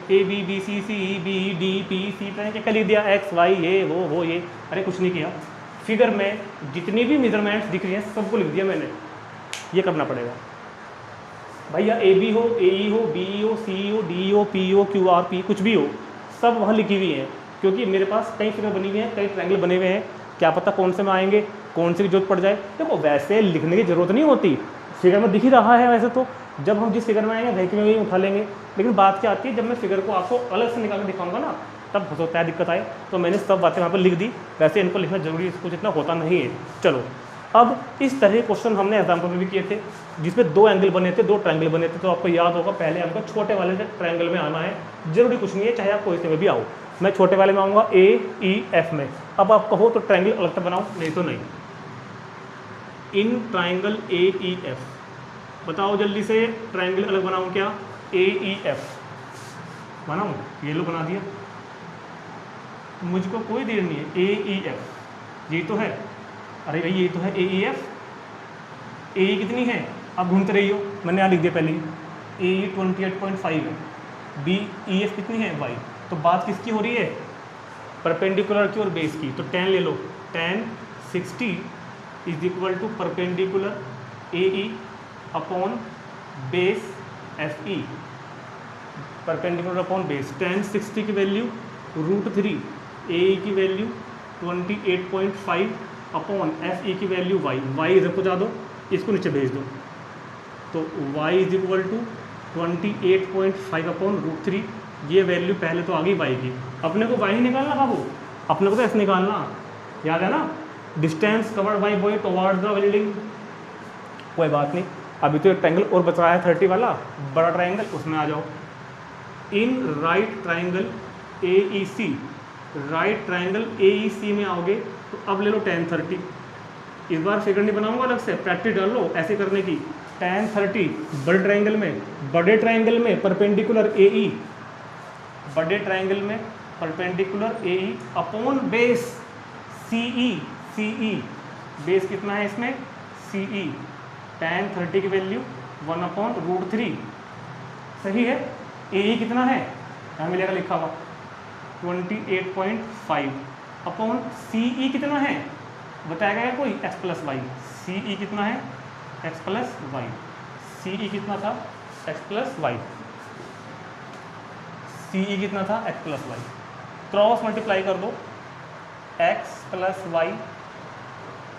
A B B C C E B E D P C पता क्या लिख दिया, X Y ये वो ये। अरे कुछ नहीं किया, फिगर में जितनी भी मेजरमेंट्स दिख रही हैं सबको लिख दिया मैंने। ये करना पड़ेगा भैया, AB हो, AE हो, BE हो, CE हो, DE हो, PE हो, QR P कुछ भी हो, सब वहाँ लिखी हुई हैं, क्योंकि मेरे पास कई फिगर बनी हुई हैं, कई ट्रायंगल बने हुए हैं, क्या पता कौन से में आएंगे, कौन से की जरूरत पड़ जाए। देखो वैसे लिखने की ज़रूरत नहीं होती, फिगर में दिख ही रहा है वैसे तो, जब हम जिस फिगर में आएंगे वही में वही उठा लेंगे। लेकिन बात क्या आती है, जब मैं फिगर को आपको अलग से निकाल के दिखाऊंगा ना, तब हो सकता है दिक्कत आए। तो मैंने सब बातें वहाँ पर लिख दी, वैसे इनको लिखना जरूरी कुछ इतना होता नहीं है। चलो, अब इस तरह के क्वेश्चन हमने एग्जाम्पल में भी किए थे, जिसमें 2 एंगल बने थे, 2 ट्रायंगल बने थे। तो आपको याद होगा पहले हमको छोटे वाले ट्रायंगल में आना है, जरूरी कुछ नहीं है, चाहे आप कोई से में भी आओ। मैं छोटे वाले में आऊँगा AEF में। अब आप कहो तो ट्रायंगल अलग बनाओ, नहीं तो नहीं। इन ट्रायंगल AEF बताओ जल्दी से, ट्रायंगल अलग बनाऊँ क्या? AEF बनाऊँ, ये लो बना दिया, मुझको कोई देर नहीं है। AEF ये तो है, अरे भाई ये तो है AEF। AE कितनी है? अब घूमते रही हो, मैंने यहाँ लिख दिया पहले ही, AE 28.5 है, BEF कितनी है Y। तो बात किसकी हो रही है? परपेंडिकुलर की और बेस की। तो tan ले लो, tan 60 is equal to perpendicular AE upon base FE, perpendicular upon base. tan 60 की वैल्यू √3, AE की वैल्यू 28.5 अपॉन FE की वैल्यू y इधर पहुँचा दो, इसको नीचे भेज दो, तो y is equal to 28.5 upon √3। ये वैल्यू पहले तो आ गई y की, अपने को y ही निकालना बाबू, अपने को तो ऐसे निकालना, याद है ना, distance covered by boy towards the building. कोई बात नहीं, अभी तो एक ट्रायंगल और बचा है 30 वाला बड़ा ट्रायंगल, उसमें आ जाओ। In right triangle AEC, right triangle AEC में आओगे तो अब ले लो tan 30। इस बार फिगर नहीं बनाऊंगा अलग से, प्रैक्टिस डाल लो ऐसे करने की। tan 30 बड़े ट्रायंगल में परपेंडिकुलर AE, बड़े ट्रायंगल में perpendicular AE upon base CE, base कितना है इसमें CE, tan 30 की वैल्यू 1/√3, सही है। AE कितना है, यहाँ मिलेगा लिखा हुआ 28.5 अपॉन CE कितना है बताया गया कोई, x प्लस वाई। CE कितना है x प्लस वाई, CE कितना था x प्लस वाई, CE कितना था x plus Y. Cross multiply कर दो, x plus Y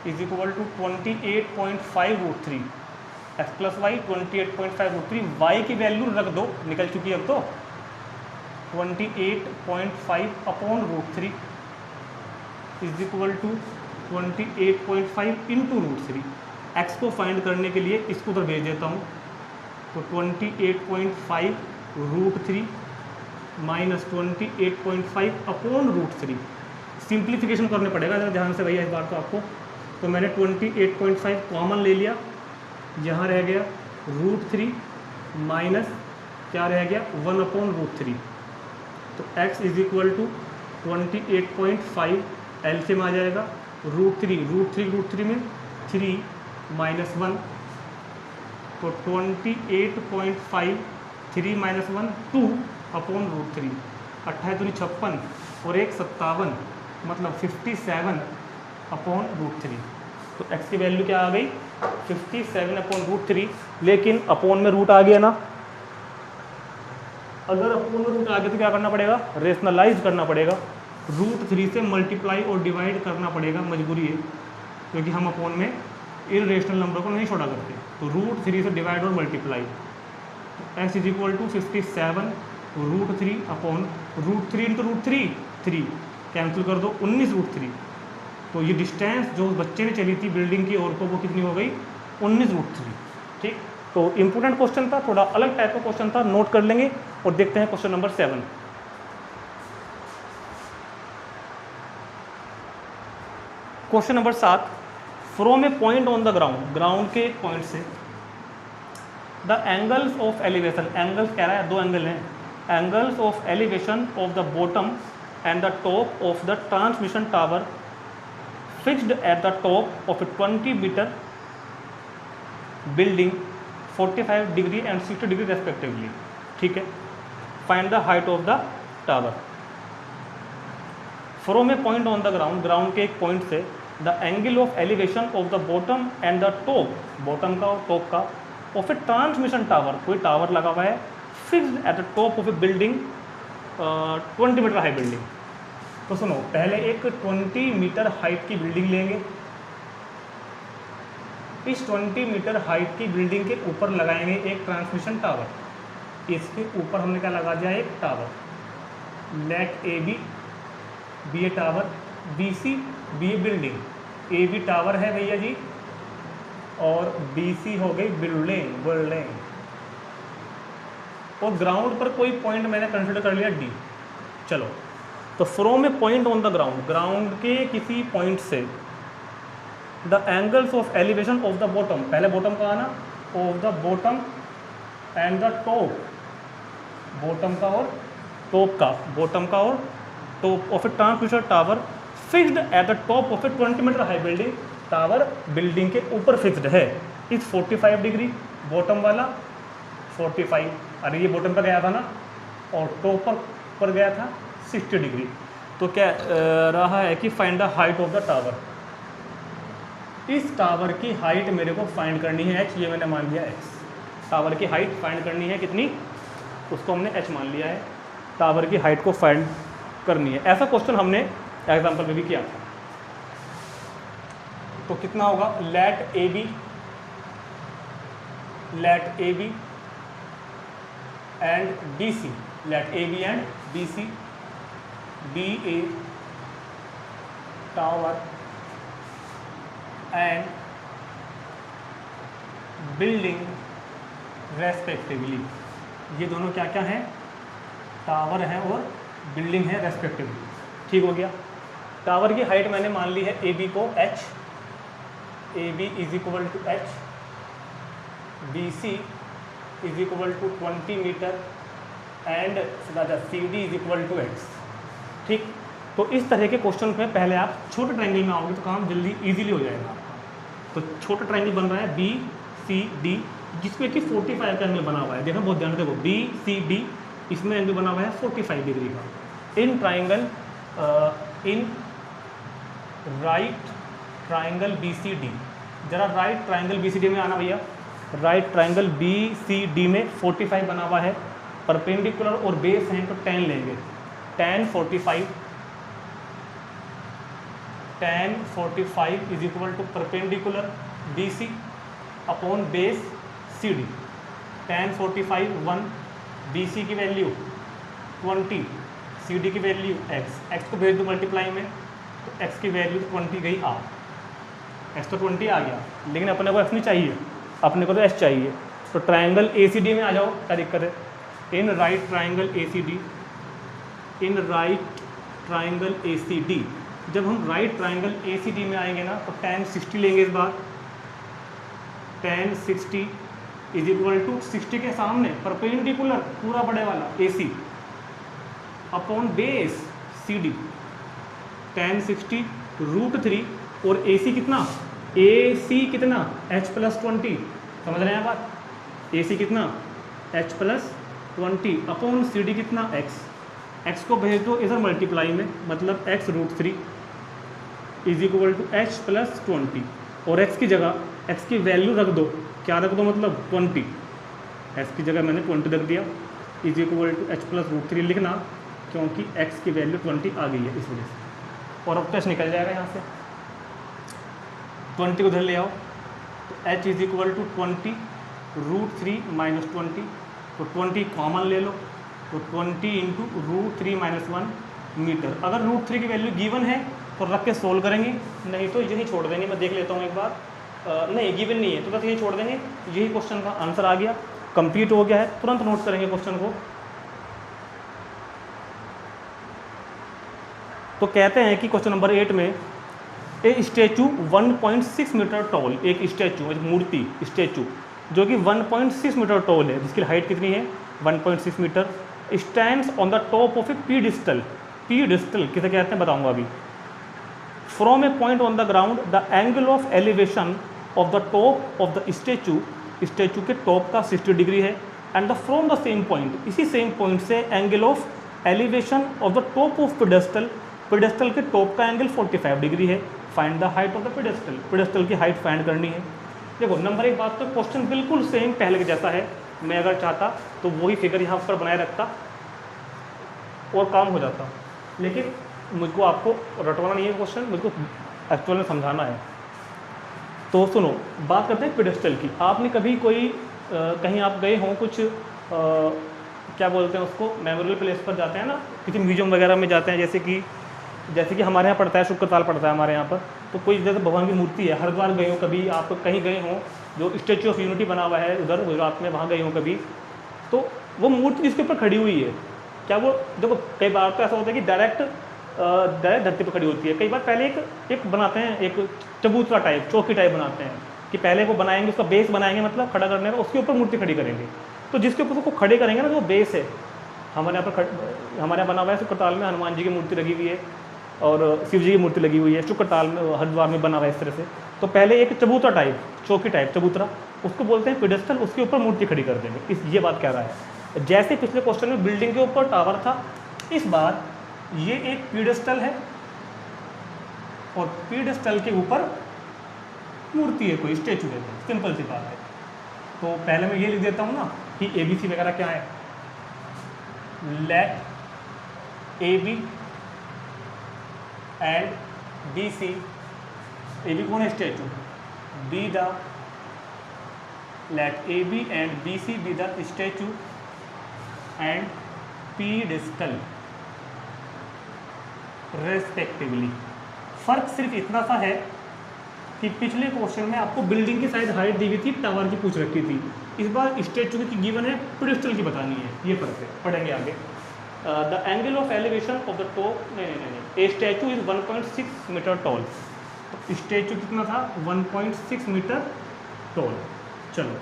is equal to 28.5√3, x plus Y 28.5√3, y की वैल्यू रख दो, निकल चुकी है अब तो, 28.5 upon √3 is equal to 28.5 into √3। x को फाइंड करने के लिए इसको उधर भेज देता हूँ, तो 28.5 √3 माइनस 28.5 अपॉन √3। सिंप्लीफिकेशन करने पड़ेगा ज़रा ध्यान से भैया इस बार तो आपको। तो मैंने 28.5 कॉमन ले लिया, यहाँ रह गया √3 माइनस क्या रह गया 1/√3, तो x is equal to 28.5 LCM आ जाएगा √3 में 3 माइनस 1, तो 28.5 3 माइनस 1 2 अपॉन √3, 28 दूनी 56 और 1 57, मतलब 57 अपॉन √3। तो x की वैल्यू क्या आ गई 57 अपॉन √3, लेकिन अपॉन में रूट आ गया ना, अगर अपॉन में रूट आ गया तो क्या करना पड़ेगा, रेशनलाइज करना पड़ेगा, √3 से मल्टीप्लाई और डिवाइड करना पड़ेगा, मजबूरी है, क्योंकि हम अपॉन में इररेशनल नंबर को नहीं छोड़ा करते। तो √3 से डिवाइड और multiply, x is equal to 57 √3 upon √3 into √3 3 cancel कर दो 19√3। तो ये डिस्टेंस जो बच्चे ने चली थी बिल्डिंग की ओर को वो कितनी हो गई 19√3। ठीक, तो इम्पोर्टेंट क्वेश्चन था, थोड़ा अलग टाइप का क्वेश्चन था, नोट कर लेंगे और देखते हैं question number 7। Question number 7, from a point on the ground, ground के एक पॉइंट से the angles of elevation, angles कह रहा है दो एंगल हैं, angles of elevation of the bottom and the top of the transmission tower fixed at the top of a 20 metre building 45 degree and 60 degree respectively. ठीक है, find the height of the tower. From a point on the ground, ground के एक point से the angle of elevation of the bottom and the top, bottom का और top का, of a transmission tower, कोई tower लगा हुआ है fixed at the top of a building 20 metre high building. तो सुनो, पहले एक 20 मीटर हाइट की बिल्डिंग लेंगे, इस 20 मीटर हाइट की बिल्डिंग के ऊपर लगाएंगे एक ट्रांसमिशन टावर, इसके ऊपर हमने क्या लगा दिया एक tower, let A B a tower, B C B a building, A B tower है भैया जी और बी सी हो गई बिल्डिंग, और ग्राउंड पर कोई पॉइंट मैंने कंसिडर कर लिया डी। चलो, तो from a point on the ground, ground के किसी पॉइंट से the angles of elevation of the bottom, पहले बॉटम का आना, of the bottom and the top, bottom का और टॉप का, बॉटम का और top of a transmission tower fixed at the top of a 20 metre high building, tower building के ऊपर फिक्स्ड है, इस 45 डिग्री, बॉटम वाला 45, अरे ये बॉटम पर गया था ना, और टॉप पर गया था 60 डिग्री। तो क्या रहा है कि find the height of the tower, इस टावर की हाइट मेरे को फाइंड करनी है h, ये मैंने मान लिया x। टावर की हाइट फाइंड करनी है कितनी, उसको हमने h मान लिया है, टावर की हाइट को फाइंड करनी है। ऐसा क्वेश्चन हमने एग्जाम्पल में भी किया था। तो कितना होगा, let A B and B C, let A B and B C B a tower and building respectively. ये दोनों क्या क्या हैं, टावर है और बिल्डिंग है रेस्पेक्टिवली। ठीक हो गया। टावर की हाइट मैंने मान ली है ए बी को h, A B is equal to h, B C is equal to 20 metre and C D is equal to x। ठीक, तो इस तरह के क्वेश्चन में पहले आप छोटे ट्रायंगल में आओगे तो काम जल्दी इजीली हो जाएगा आपका। तो छोटा ट्रायंगल बन रहा है बी सी डी, जिसमें कि 45 का एंगल बना हुआ है। देखो बहुत ध्यान से देखो, बी सी डी, इसमें एंगल बना हुआ है 45 डिग्री का। In triangle in right triangle B C D, जरा right triangle B C D में आना भैया। Right triangle B C D में 45 बना हुआ है, परपेंडिकुलर और बेस हैं तो 10 लेंगे। tan 45 is equal to perpendicular B C upon base C D. tan 45 1, B C की वैल्यू 20, सी डी की वैल्यू x को भेज दो मल्टीप्लाई में, तो x की वैल्यू 20 गई आ, x तो 20 आ गया, लेकिन अपने को x नहीं चाहिए, अपने को तो s चाहिए। तो ट्राइंगल ए सी डी में आ जाओ, क्या दिक्कत है। In right triangle A C D, in right triangle A C D, जब हम right triangle A C D में आएंगे ना तो tan 60 लेंगे इस बार। tan 60 इज इक्वल टू 60 के सामने परपेंडिकुलर पूरा बड़े वाला A C upon base C D. tan 60 √3 और ए सी कितना, ए सी कितना h प्लस 20, समझ रहे हैं बात। ए सी कितना h plus 20 upon C D कितना x को भेज दो इधर मल्टीप्लाई में, मतलब x √3 is equal to h plus 20, और x की जगह x की वैल्यू रख दो, क्या रख दो मतलब 20, x की जगह मैंने 20 रख दिया, is equal to h plus √3 लिखना, क्योंकि x की वैल्यू 20 आ गई है इस वजह से। और अब तो h निकल जाएगा यहाँ से, 20 को उधर ले आओ, तो h is equal to 20 √3 minus 20, तो 20 कॉमन ले लो, तो 20 इंटू √3 माइनस 1 मीटर। अगर √3 की वैल्यू गिवन है तो रख के सोल्व करेंगे, नहीं तो यही छोड़ देंगे। मैं देख लेता हूँ एक बार, नहीं गिवन नहीं है तो बस यही छोड़ देंगे। यही क्वेश्चन का आंसर आ गया, कंप्लीट हो गया है, तुरंत नोट करेंगे क्वेश्चन को। तो कहते हैं कि क्वेश्चन नंबर 8 में ए स्टैचू 1.6 मीटर टॉल, एक स्टैचू, एक मूर्ति स्टैचू जो कि 1.6 मीटर टॉल है, जिसकी हाइट कितनी है 1.6 metre, stands on the top of a pedestal. Pedestal किसे कहते हैं बताऊंगा अभी। From a point on the ground the angle of elevation of the top of the statue, statue के टॉप का 60 डिग्री है, and the from the same point, इसी same point से angle of elevation of the top of pedestal, pedestal के top का angle 45 degree है। Find the height of the pedestal, pedestal की height find करनी है। देखो नंबर एक बात तो क्वेश्चन बिल्कुल सेम पहले के जैसा है, मैं अगर चाहता तो वही फिगर यहाँ पर बनाए रखता और काम हो जाता, लेकिन मुझको आपको रटवाना नहीं है क्वेश्चन, मुझको एक्चुअल में समझाना है। तो सुनो, बात करते हैं पेडेस्टल की। आपने कभी कोई कहीं आप गए हों, कुछ क्या बोलते हैं उसको, मेमोरियल प्लेस पर जाते हैं ना, किसी म्यूजियम वगैरह में जाते हैं, जैसे कि हमारे यहाँ पड़ता है, शुक्रताल पड़ता है हमारे यहाँ पर, तो कोई जैसे भगवान की मूर्ति है, हरिद्वार गए हो कभी, आप कहीं गए हों, जो स्टैचू ऑफ यूनिटी बना हुआ है उधर गुजरात में, वहाँ गए हों कभी, तो वो मूर्ति जिसके ऊपर खड़ी हुई है, क्या वो, देखो कई बार तो ऐसा होता है कि डायरेक्ट धरती पर खड़ी होती है, कई बार पहले एक बनाते हैं, एक चबूतरा टाइप, चौकी टाइप बनाते हैं, कि पहले वो बनाएंगे, उसका बेस बनाएंगे, मतलब खड़ा करने का, उसके ऊपर मूर्ति खड़ी करेंगे। तो जिसके ऊपर उसको खड़े करेंगे ना, जो बेस है, हमारे यहाँ बना हुआ है शुक्रताल में, हनुमान जी की मूर्ति लगी हुई है और शिव जी की मूर्ति लगी हुई है, शुक्रताल में, हरिद्वार में बना हुआ है इस तरह से। तो पहले एक चबूतरा टाइप, चौकी टाइप चबूतरा, उसको बोलते हैं पेडेस्टल, उसके ऊपर मूर्ति खड़ी कर देंगे। ये बात कह रहा है। जैसे पिछले क्वेश्चन में बिल्डिंग के ऊपर टावर था, इस बार ये एक पेडेस्टल है और पेडेस्टल के ऊपर मूर्ति है, कोई स्टेचू है, सिंपल सी बात है। तो पहले मैं ये लिख देता हूँ ना कि ABC वगैरह क्या है, let AB and BC, AB कौन है, statue, be the, let AB and BC be the statue and pedestal respectively. फर्क सिर्फ इतना सा है कि पिछले क्वेश्चन में आपको बिल्डिंग की साइड हाइट दी हुई थी, टावर की पूछ रखी थी, इस बार स्टेचू की गिवन है, पेडेस्टल की बतानी है, ये फर्क है, पढ़ेंगे आगे। The angle of elevation of the top, नहीं, a statue is 1.6 metre tall. तो स्टैचू कितना था, 1.6 मीटर टॉल। चलो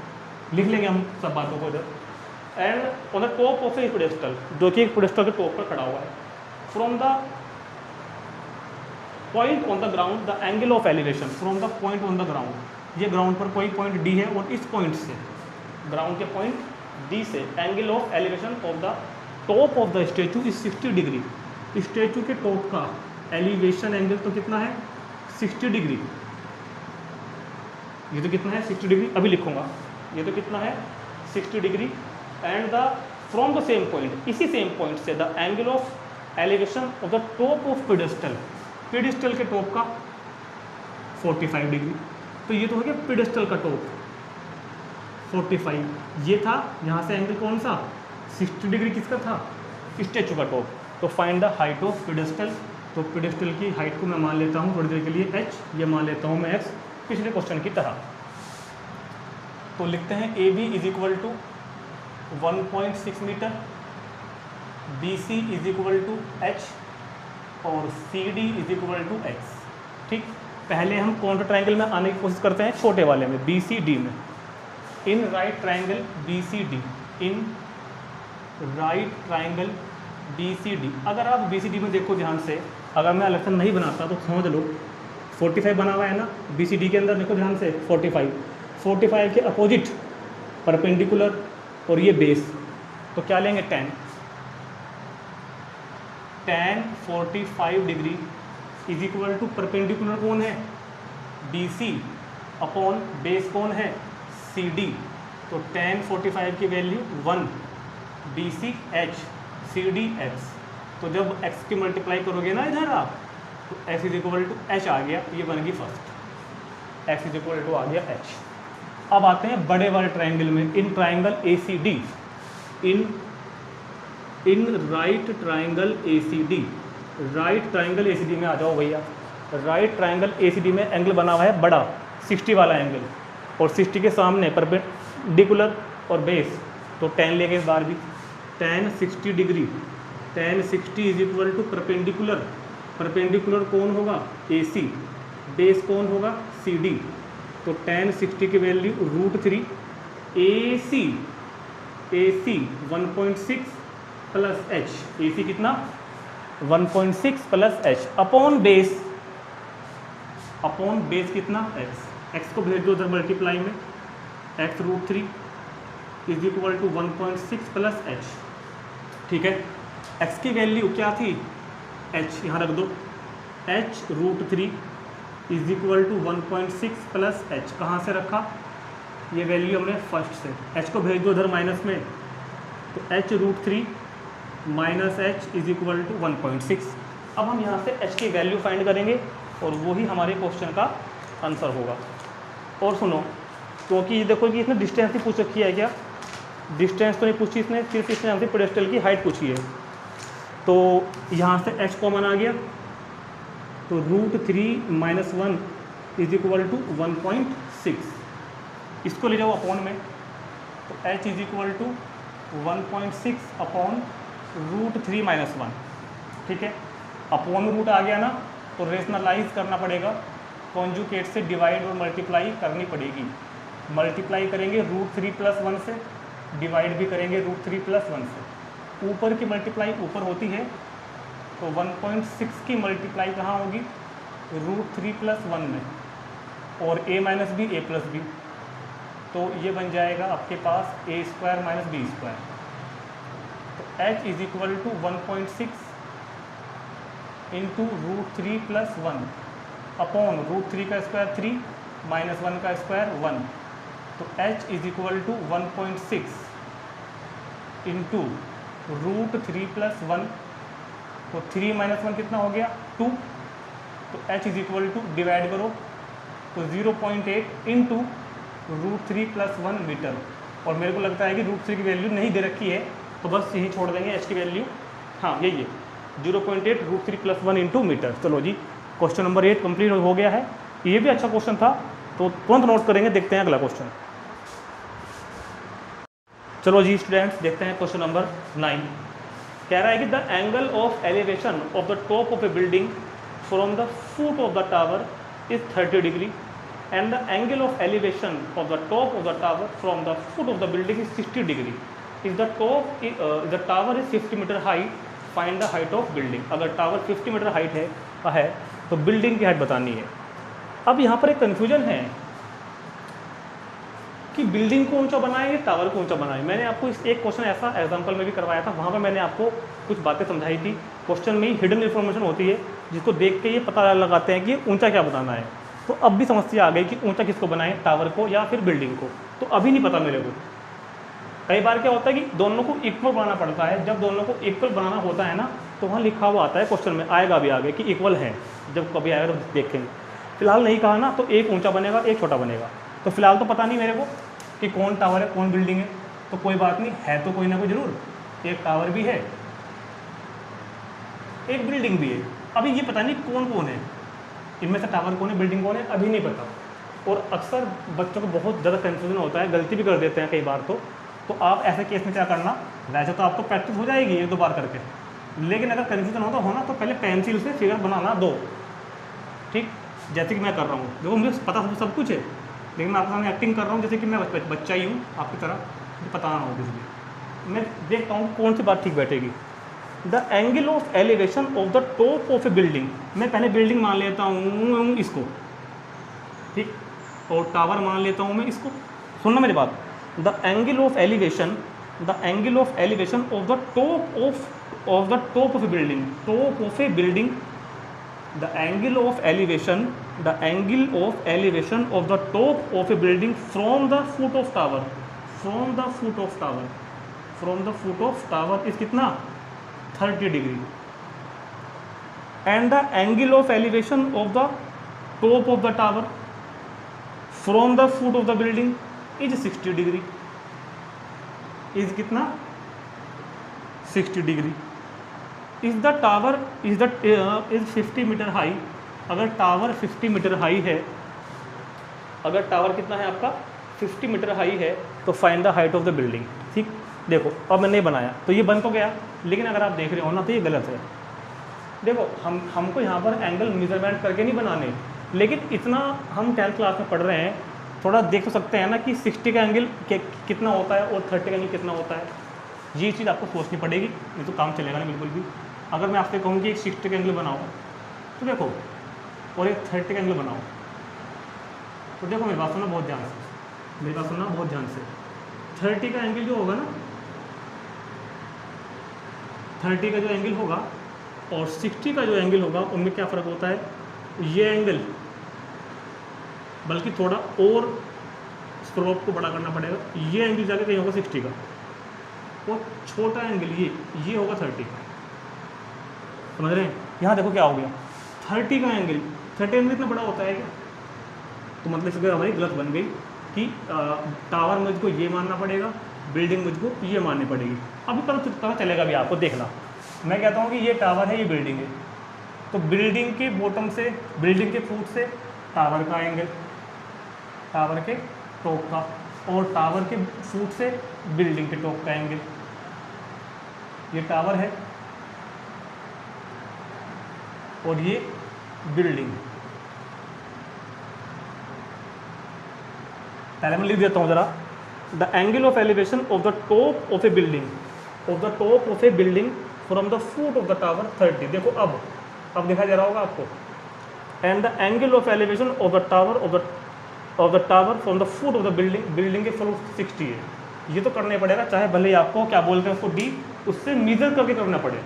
लिख लेंगे हम सब बातों को इधर। And on the top of A pedestal, जो कि एक पेडेस्टल के टॉप पर खड़ा हुआ है, from the point on the ground the angle of elevation, from the point on the ground, ये ग्राउंड पर कोई पॉइंट डी है और इस पॉइंट से, ग्राउंड के पॉइंट डी से angle of elevation of the top of the statue is 60 degree. Statue के टॉप का एलिवेशन एंगल तो कितना है, 60 डिग्री। ये तो कितना है, 60 डिग्री, अभी लिखूंगा, ये तो कितना है, 60 degree. And the from the same point, इसी सेम पॉइंट से the angle of elevation of the top of pedestal, pedestal के टॉप का 45 डिग्री। तो ये तो हो गया पेडेस्टल का टॉप 45, ये था, यहाँ से एंगल कौन सा, 60 डिग्री किसका था, स्टैचू का टॉप। तो find the height of pedestal, तो पेडेस्टल की हाइट को मैं मान लेता हूँ थोड़ी देर के लिए h, ये मान लेता हूँ मैं x, पिछले क्वेश्चन की तरह। तो लिखते हैं AB is equal to 1.6 metre, BC is equal to h और CD is equal to x। ठीक, पहले हम काउंटर ट्रायंगल में आने की कोशिश करते हैं, छोटे वाले में, BCD में। इन राइट ट्रायंगल BCD, इन राइट ट्रायंगल BCD, अगर आप BCD में देखो ध्यान से, अगर मैं आलेखन नहीं बनाता तो समझ लो 45 बना हुआ है ना, BCD के अंदर देखो ध्यान से 45 के अपोजिट परपेंडिकुलर और ये बेस, तो क्या लेंगे, tan 45 degree is equal to perpendicular कौन है, BC अपॉन बेस कौन है, CD। तो tan 45 की value 1, BC h, CD x। तो जब x की मल्टीप्लाई करोगे ना इधर आप, तो x is equal to h आ गया, ये बन गई first, x is equal to आ गया h। अब आते हैं बड़े वाले ट्रायंगल में, in triangle ACD, in right triangle ACD, right triangle ACD में आ जाओ भैया। राइट ट्रायंगल ACD में एंगल बना हुआ है बड़ा, 60 वाला एंगल, और 60 के सामने परपेंडिकुलर और बेस, तो tan लेंगे इस बार भी, tan 60 degree, tan 60 is equal to perpendicular, perpendicular कौन होगा, AC, बेस कौन होगा, CD। तो tan 60 की value √3, AC 1.6 plus h, AC कितना, 1.6 प्लस h अपॉन बेस, कितना, x को भेज दो उधर मल्टीप्लाई में, x √3 is equal to 1.6 plus h। ठीक है, x की वैल्यू क्या थी, h यहाँ रख दो, h √3 is equal to 1.6 plus h, कहाँ से रखा, ये वैल्यू हमने फर्स्ट से, h को भेज दो उधर माइनस में, तो h √3 minus h is equal to 1.6। अब हम यहाँ से h की वैल्यू फाइंड करेंगे और वही हमारे क्वेश्चन का आंसर होगा। और सुनो, क्योंकि देखो कि इसने डिस्टेंस ही पूछ रखी है, क्या डिस्टेंस तो नहीं पूछी इसने, सिर्फ इसने हमसे पेडेस्टल की हाइट पूछी है। तो यहाँ से h कॉमन आ गया, तो √3 माइनस 1 इज इक्वल टू 1.6, इसको ले जाओ अपॉन में, तो h is equal to 1.6 upon √3 minus 1। ठीक है, अपॉन रूट आ गया ना, तो रेशनलाइज करना पड़ेगा, कॉन्जुकेट से डिवाइड और मल्टीप्लाई करनी पड़ेगी। मल्टीप्लाई करेंगे √3 प्लस 1 से, डिवाइड भी करेंगे √3 प्लस 1 से। ऊपर की मल्टीप्लाई ऊपर होती है, तो 1.6 की मल्टीप्लाई कहाँ होगी, √3 प्लस 1 में, और a minus b a plus b, तो ये बन जाएगा आपके पास a² माइनस b²। तो h is equal to 1.6 into √3 plus 1 upon √3 का स्क्वायर 3 -1 का स्क्वायर 1, तो h is equal to 1.6 into √3 + 1, तो 3 - 1 कितना हो गया 2, तो h is equal to divide करो तो 0.8 इंटू √3 + 1 मीटर। और मेरे को लगता है कि √3 की वैल्यू नहीं दे रखी है, तो बस यही छोड़ देंगे h की वैल्यू, हाँ यही है 0.8 √3 + 1 इंटू मीटर। चलो जी, क्वेश्चन नंबर 8 कंप्लीट हो गया है। ये भी अच्छा क्वेश्चन था, तो तुरंत नोट करेंगे। देखते हैं अगला क्वेश्चन। चलो जी स्टूडेंट्स, देखते हैं क्वेश्चन नंबर 9। कह रहा है कि the angle of elevation of the top of a building from the foot of the tower is 30 degree and the angle of elevation of the top of the tower from the foot of the building is 60 degree. Is the tower is 50 metre height, find the height of building. अगर tower 50 metre height है तो building की height बतानी है। अब यहाँ पर एक कन्फ्यूजन है कि बिल्डिंग को ऊंचा बनाए या टावर को ऊंचा बनाए। मैंने आपको इस एक क्वेश्चन ऐसा एग्जांपल में भी करवाया था, वहाँ पर मैंने आपको कुछ बातें समझाई थी। क्वेश्चन में ही हिडन इन्फॉर्मेशन होती है, जिसको देख के ये पता लगाते हैं कि ऊंचा क्या बताना है। तो अब भी समस्या आ गई कि ऊंचा किसको बनाए, टावर को या फिर बिल्डिंग को। तो अभी नहीं पता मेरे को। कई बार क्या होता है कि दोनों को इक्वल बनाना पड़ता है। जब दोनों को इक्वल बनाना होता है ना, तो वहाँ लिखा हुआ आता है क्वेश्चन में, आएगा भी आगे कि इक्वल है। जब कभी आएगा तो देखेंगे। फिलहाल नहीं कहा ना, तो एक ऊंचा बनेगा एक छोटा बनेगा। तो फिलहाल तो पता नहीं मेरे को कि कौन टावर है कौन बिल्डिंग है, तो कोई बात नहीं, है तो कोई ना कोई जरूर। एक टावर भी है, एक बिल्डिंग भी है। अभी ये पता नहीं कौन कौन है, इनमें से टावर कौन है बिल्डिंग कौन है, अभी नहीं पता। और अक्सर बच्चों को बहुत ज़्यादा कन्फ्यूजन होता है, गलती भी कर देते हैं कई बार। तो आप ऐसे केस में क्या करना, वैसे तो आपको प्रैक्टिस हो जाएगी 1-2 बार करके, लेकिन अगर कन्फ्यूजन होना तो पहले पेंसिल से फिगर बनाना 2, ठीक, जैसे कि मैं कर रहा हूँ। देखो मुझे पता सब कुछ है, लेकिन मैं आपके सामने एक्टिंग कर रहा हूँ जैसे कि मैं बच्चा ही हूँ आपकी तरह, मुझे पता ना हो। इसलिए मैं देखता हूँ कौन सी बात ठीक बैठेगी। The angle of elevation of the top of a building, मैं पहले बिल्डिंग मान लेता हूँ इसको, ठीक, और टावर मान लेता हूँ मैं इसको। सुनना मेरी बात। The angle of elevation of the top of a building, top of a building, the angle of elevation of the top of a building from the foot of tower is कितना 30 degree, and the angle of elevation of the top of the tower from the foot of the building is 60 degree. Is कितना 60 degree. Is the tower is 50 metre high, अगर tower 50 metre high है, अगर tower कितना है आपका 50 metre high है, तो find the height of the building. ठीक, देखो अब मैंने बनाया तो ये बन तो गया, लेकिन अगर आप देख रहे हो ना तो ये गलत है। देखो हमको यहाँ पर एंगल मेजरमेंट करके नहीं बनाने, लेकिन इतना हम 10th क्लास में पढ़ रहे हैं, थोड़ा देख तो सकते हैं ना कि 60 का एंगल कितना होता है और 30 का एंगल कितना होता है। ये चीज़ आपको सोचनी पड़ेगी, नहीं तो काम चलेगा नहीं बिल्कुल भी। अगर मैं आपसे कहूँ कि एक 60 का एंगल बनाओ तो देखो, और एक 30 का एंगल बनाओ तो देखो, मेरी बात सुनना बहुत ध्यान से, मेरी बात सुनना बहुत ध्यान से। 30 का एंगल जो होगा ना, 30 का जो एंगल होगा और 60 का जो एंगल होगा, उनमें क्या फ़र्क होता है। ये एंगल बल्कि थोड़ा और स्लोप को बड़ा करना पड़ेगा, ये एंगल जाके कहीं होगा 60 का, और छोटा एंगल ये होगा 30 का। समझ रहे हैं। यहाँ देखो क्या हो गया, 30 का एंगल, 30 एंगल इतना बड़ा होता है क्या, तो मतलब इस हमारी गलत बन गई कि टावर मुझको ये मानना पड़ेगा, बिल्डिंग मुझको ये माननी पड़ेगी। अभी पता चलेगा भी आपको, देखना। मैं कहता हूँ कि ये टावर है, ये बिल्डिंग है, तो बिल्डिंग के बॉटम से, बिल्डिंग के फुट से टावर का एंगल, टावर के टॉप का, और टावर के फुट से बिल्डिंग के टॉप का एंगल। ये टावर है और ये बिल्डिंग। पहले मैं लिख देता हूँ जरा। The angle of elevation of the top of a building, from the foot of the tower 30। देखो अब दिखाई दे रहा होगा आपको। And the angle of elevation of the tower from the foot of the building, building के foot 60 है। ये तो करना ही पड़ेगा, चाहे भले ही आपको क्या बोलते हैं उसको डी, उससे मीजर करके करना पड़े।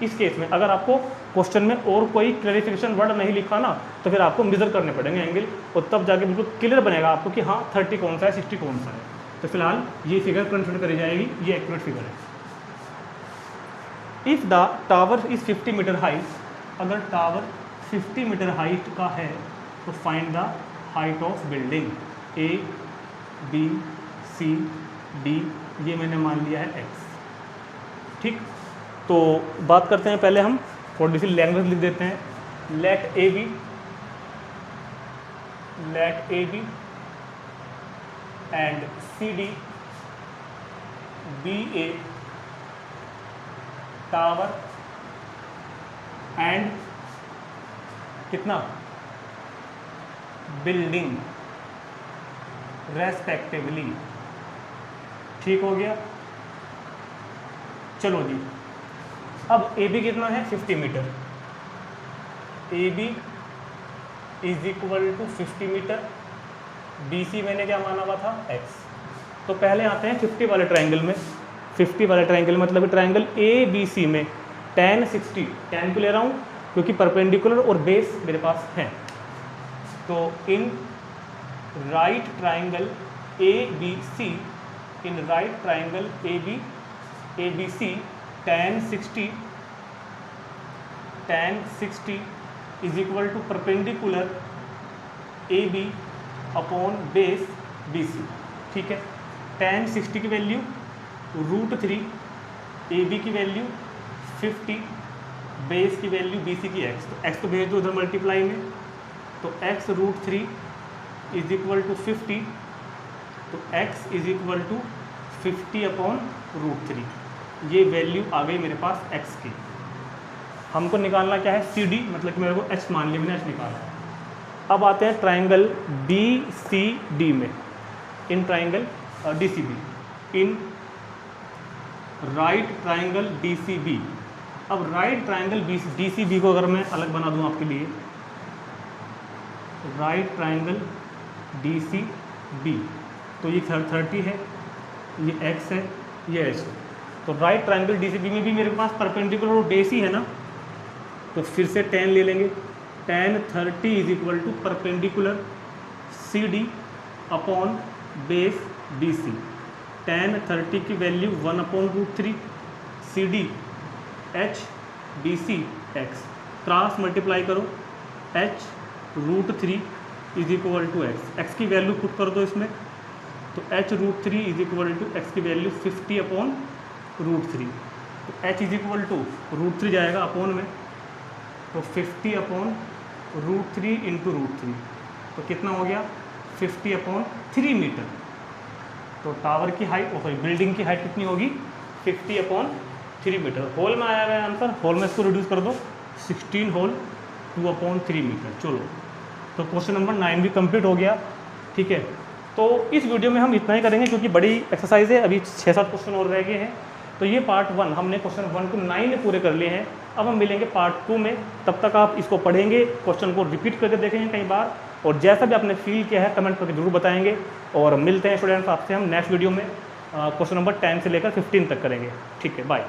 इस केस में अगर आपको क्वेश्चन में और कोई क्लैरिफिकेशन वर्ड नहीं लिखा ना, तो फिर आपको मेजर करने पड़ेंगे एंगल, और तब जाके बिल्कुल क्लियर बनेगा आपको कि हाँ 30 कौन सा है, 60 कौन सा है। तो फिलहाल ये फिगर कंसिडर करी जाएगी, ये एक्यूरेट फिगर है। If the tower is 50 metre height, अगर टावर 50 मीटर हाइट का है तो find the height of building A B C D, ये मैंने मान लिया है x। ठीक, तो बात करते हैं पहले हम थोड़ी सी लैंग्वेज लिख देते हैं। Let A B and C D be a tower and कितना बिल्डिंग रेस्पेक्टिवली। ठीक हो गया, चलो जी। अब ए बी कितना है 50 मीटर, A B is equal to 50 metre, B C मैंने क्या माना हुआ था x। तो पहले आते हैं 50 वाले ट्रायंगल में। 50 वाले ट्रायंगल मतलब ट्रायंगल ए बी सी में tan 60, tan को ले रहा हूँ क्योंकि परपेंडिकुलर और बेस मेरे पास है। तो in right triangle A B C, in right triangle A B C tan 60 is equal to perpendicular A B upon base B C. ठीक है, tan 60 की वैल्यू √3, ए बी की वैल्यू 50, बेस की वैल्यू बी सी की x। तो x को भेज दो उधर मल्टीप्लाई में, तो x √3 इज इक्वल टू 50, तो x is equal to 50 upon √3। ये वैल्यू आ गई मेरे पास x की। हमको निकालना क्या है सी डी, मतलब कि मेरे को h मान लिया मैंने, h निकाला। अब आते हैं ट्राइंगल डी सी डी में। In triangle D C B, in right triangle D C B. अब right triangle D C B को अगर मैं अलग बना दूं आपके लिए, right triangle D C B, तो ये 30 है, ये x है, ये h है। तो right triangle D C B में भी मेरे पास परपेंडिकुलर और बेस ही है ना, तो फिर से tan ले लेंगे। tan 30 is equal to perpendicular C D upon base B C. tan 30 की value 1/√3, C D h B C x, cross multiply करो, h √3 is equal to x की वैल्यू पुट कर दो इसमें, तो h √3 is equal to x की value 50/√3। तो h is equal to √3 जाएगा अपॉन में, तो 50/√3 इंटू √3, तो कितना हो गया 50/3 मीटर। तो टावर की हाइट, सॉरी बिल्डिंग की हाइट कितनी होगी 50/3 मीटर। होल में आया हुआ आंसर, होल में इसको रिड्यूस कर दो, 16 होल 2/3 मीटर। चलो, तो क्वेश्चन नंबर 9 भी कंप्लीट हो गया। ठीक है, तो इस वीडियो में हम इतना ही करेंगे क्योंकि बड़ी एक्सरसाइज है, अभी 6-7 क्वेश्चन और रह गए हैं। तो ये पार्ट 1 हमने क्वेश्चन 1 to 9 पूरे कर लिए हैं। अब हम मिलेंगे पार्ट 2 में, तब तक आप इसको पढ़ेंगे, क्वेश्चन को रिपीट करके देखेंगे कई बार, और जैसा भी आपने फील किया है कमेंट करके जरूर बताएंगे। और मिलते हैं स्टूडेंट्स आपसे हम नेक्स्ट वीडियो में, क्वेश्चन नंबर 10 से लेकर 15 तक करेंगे। ठीक है, बाय।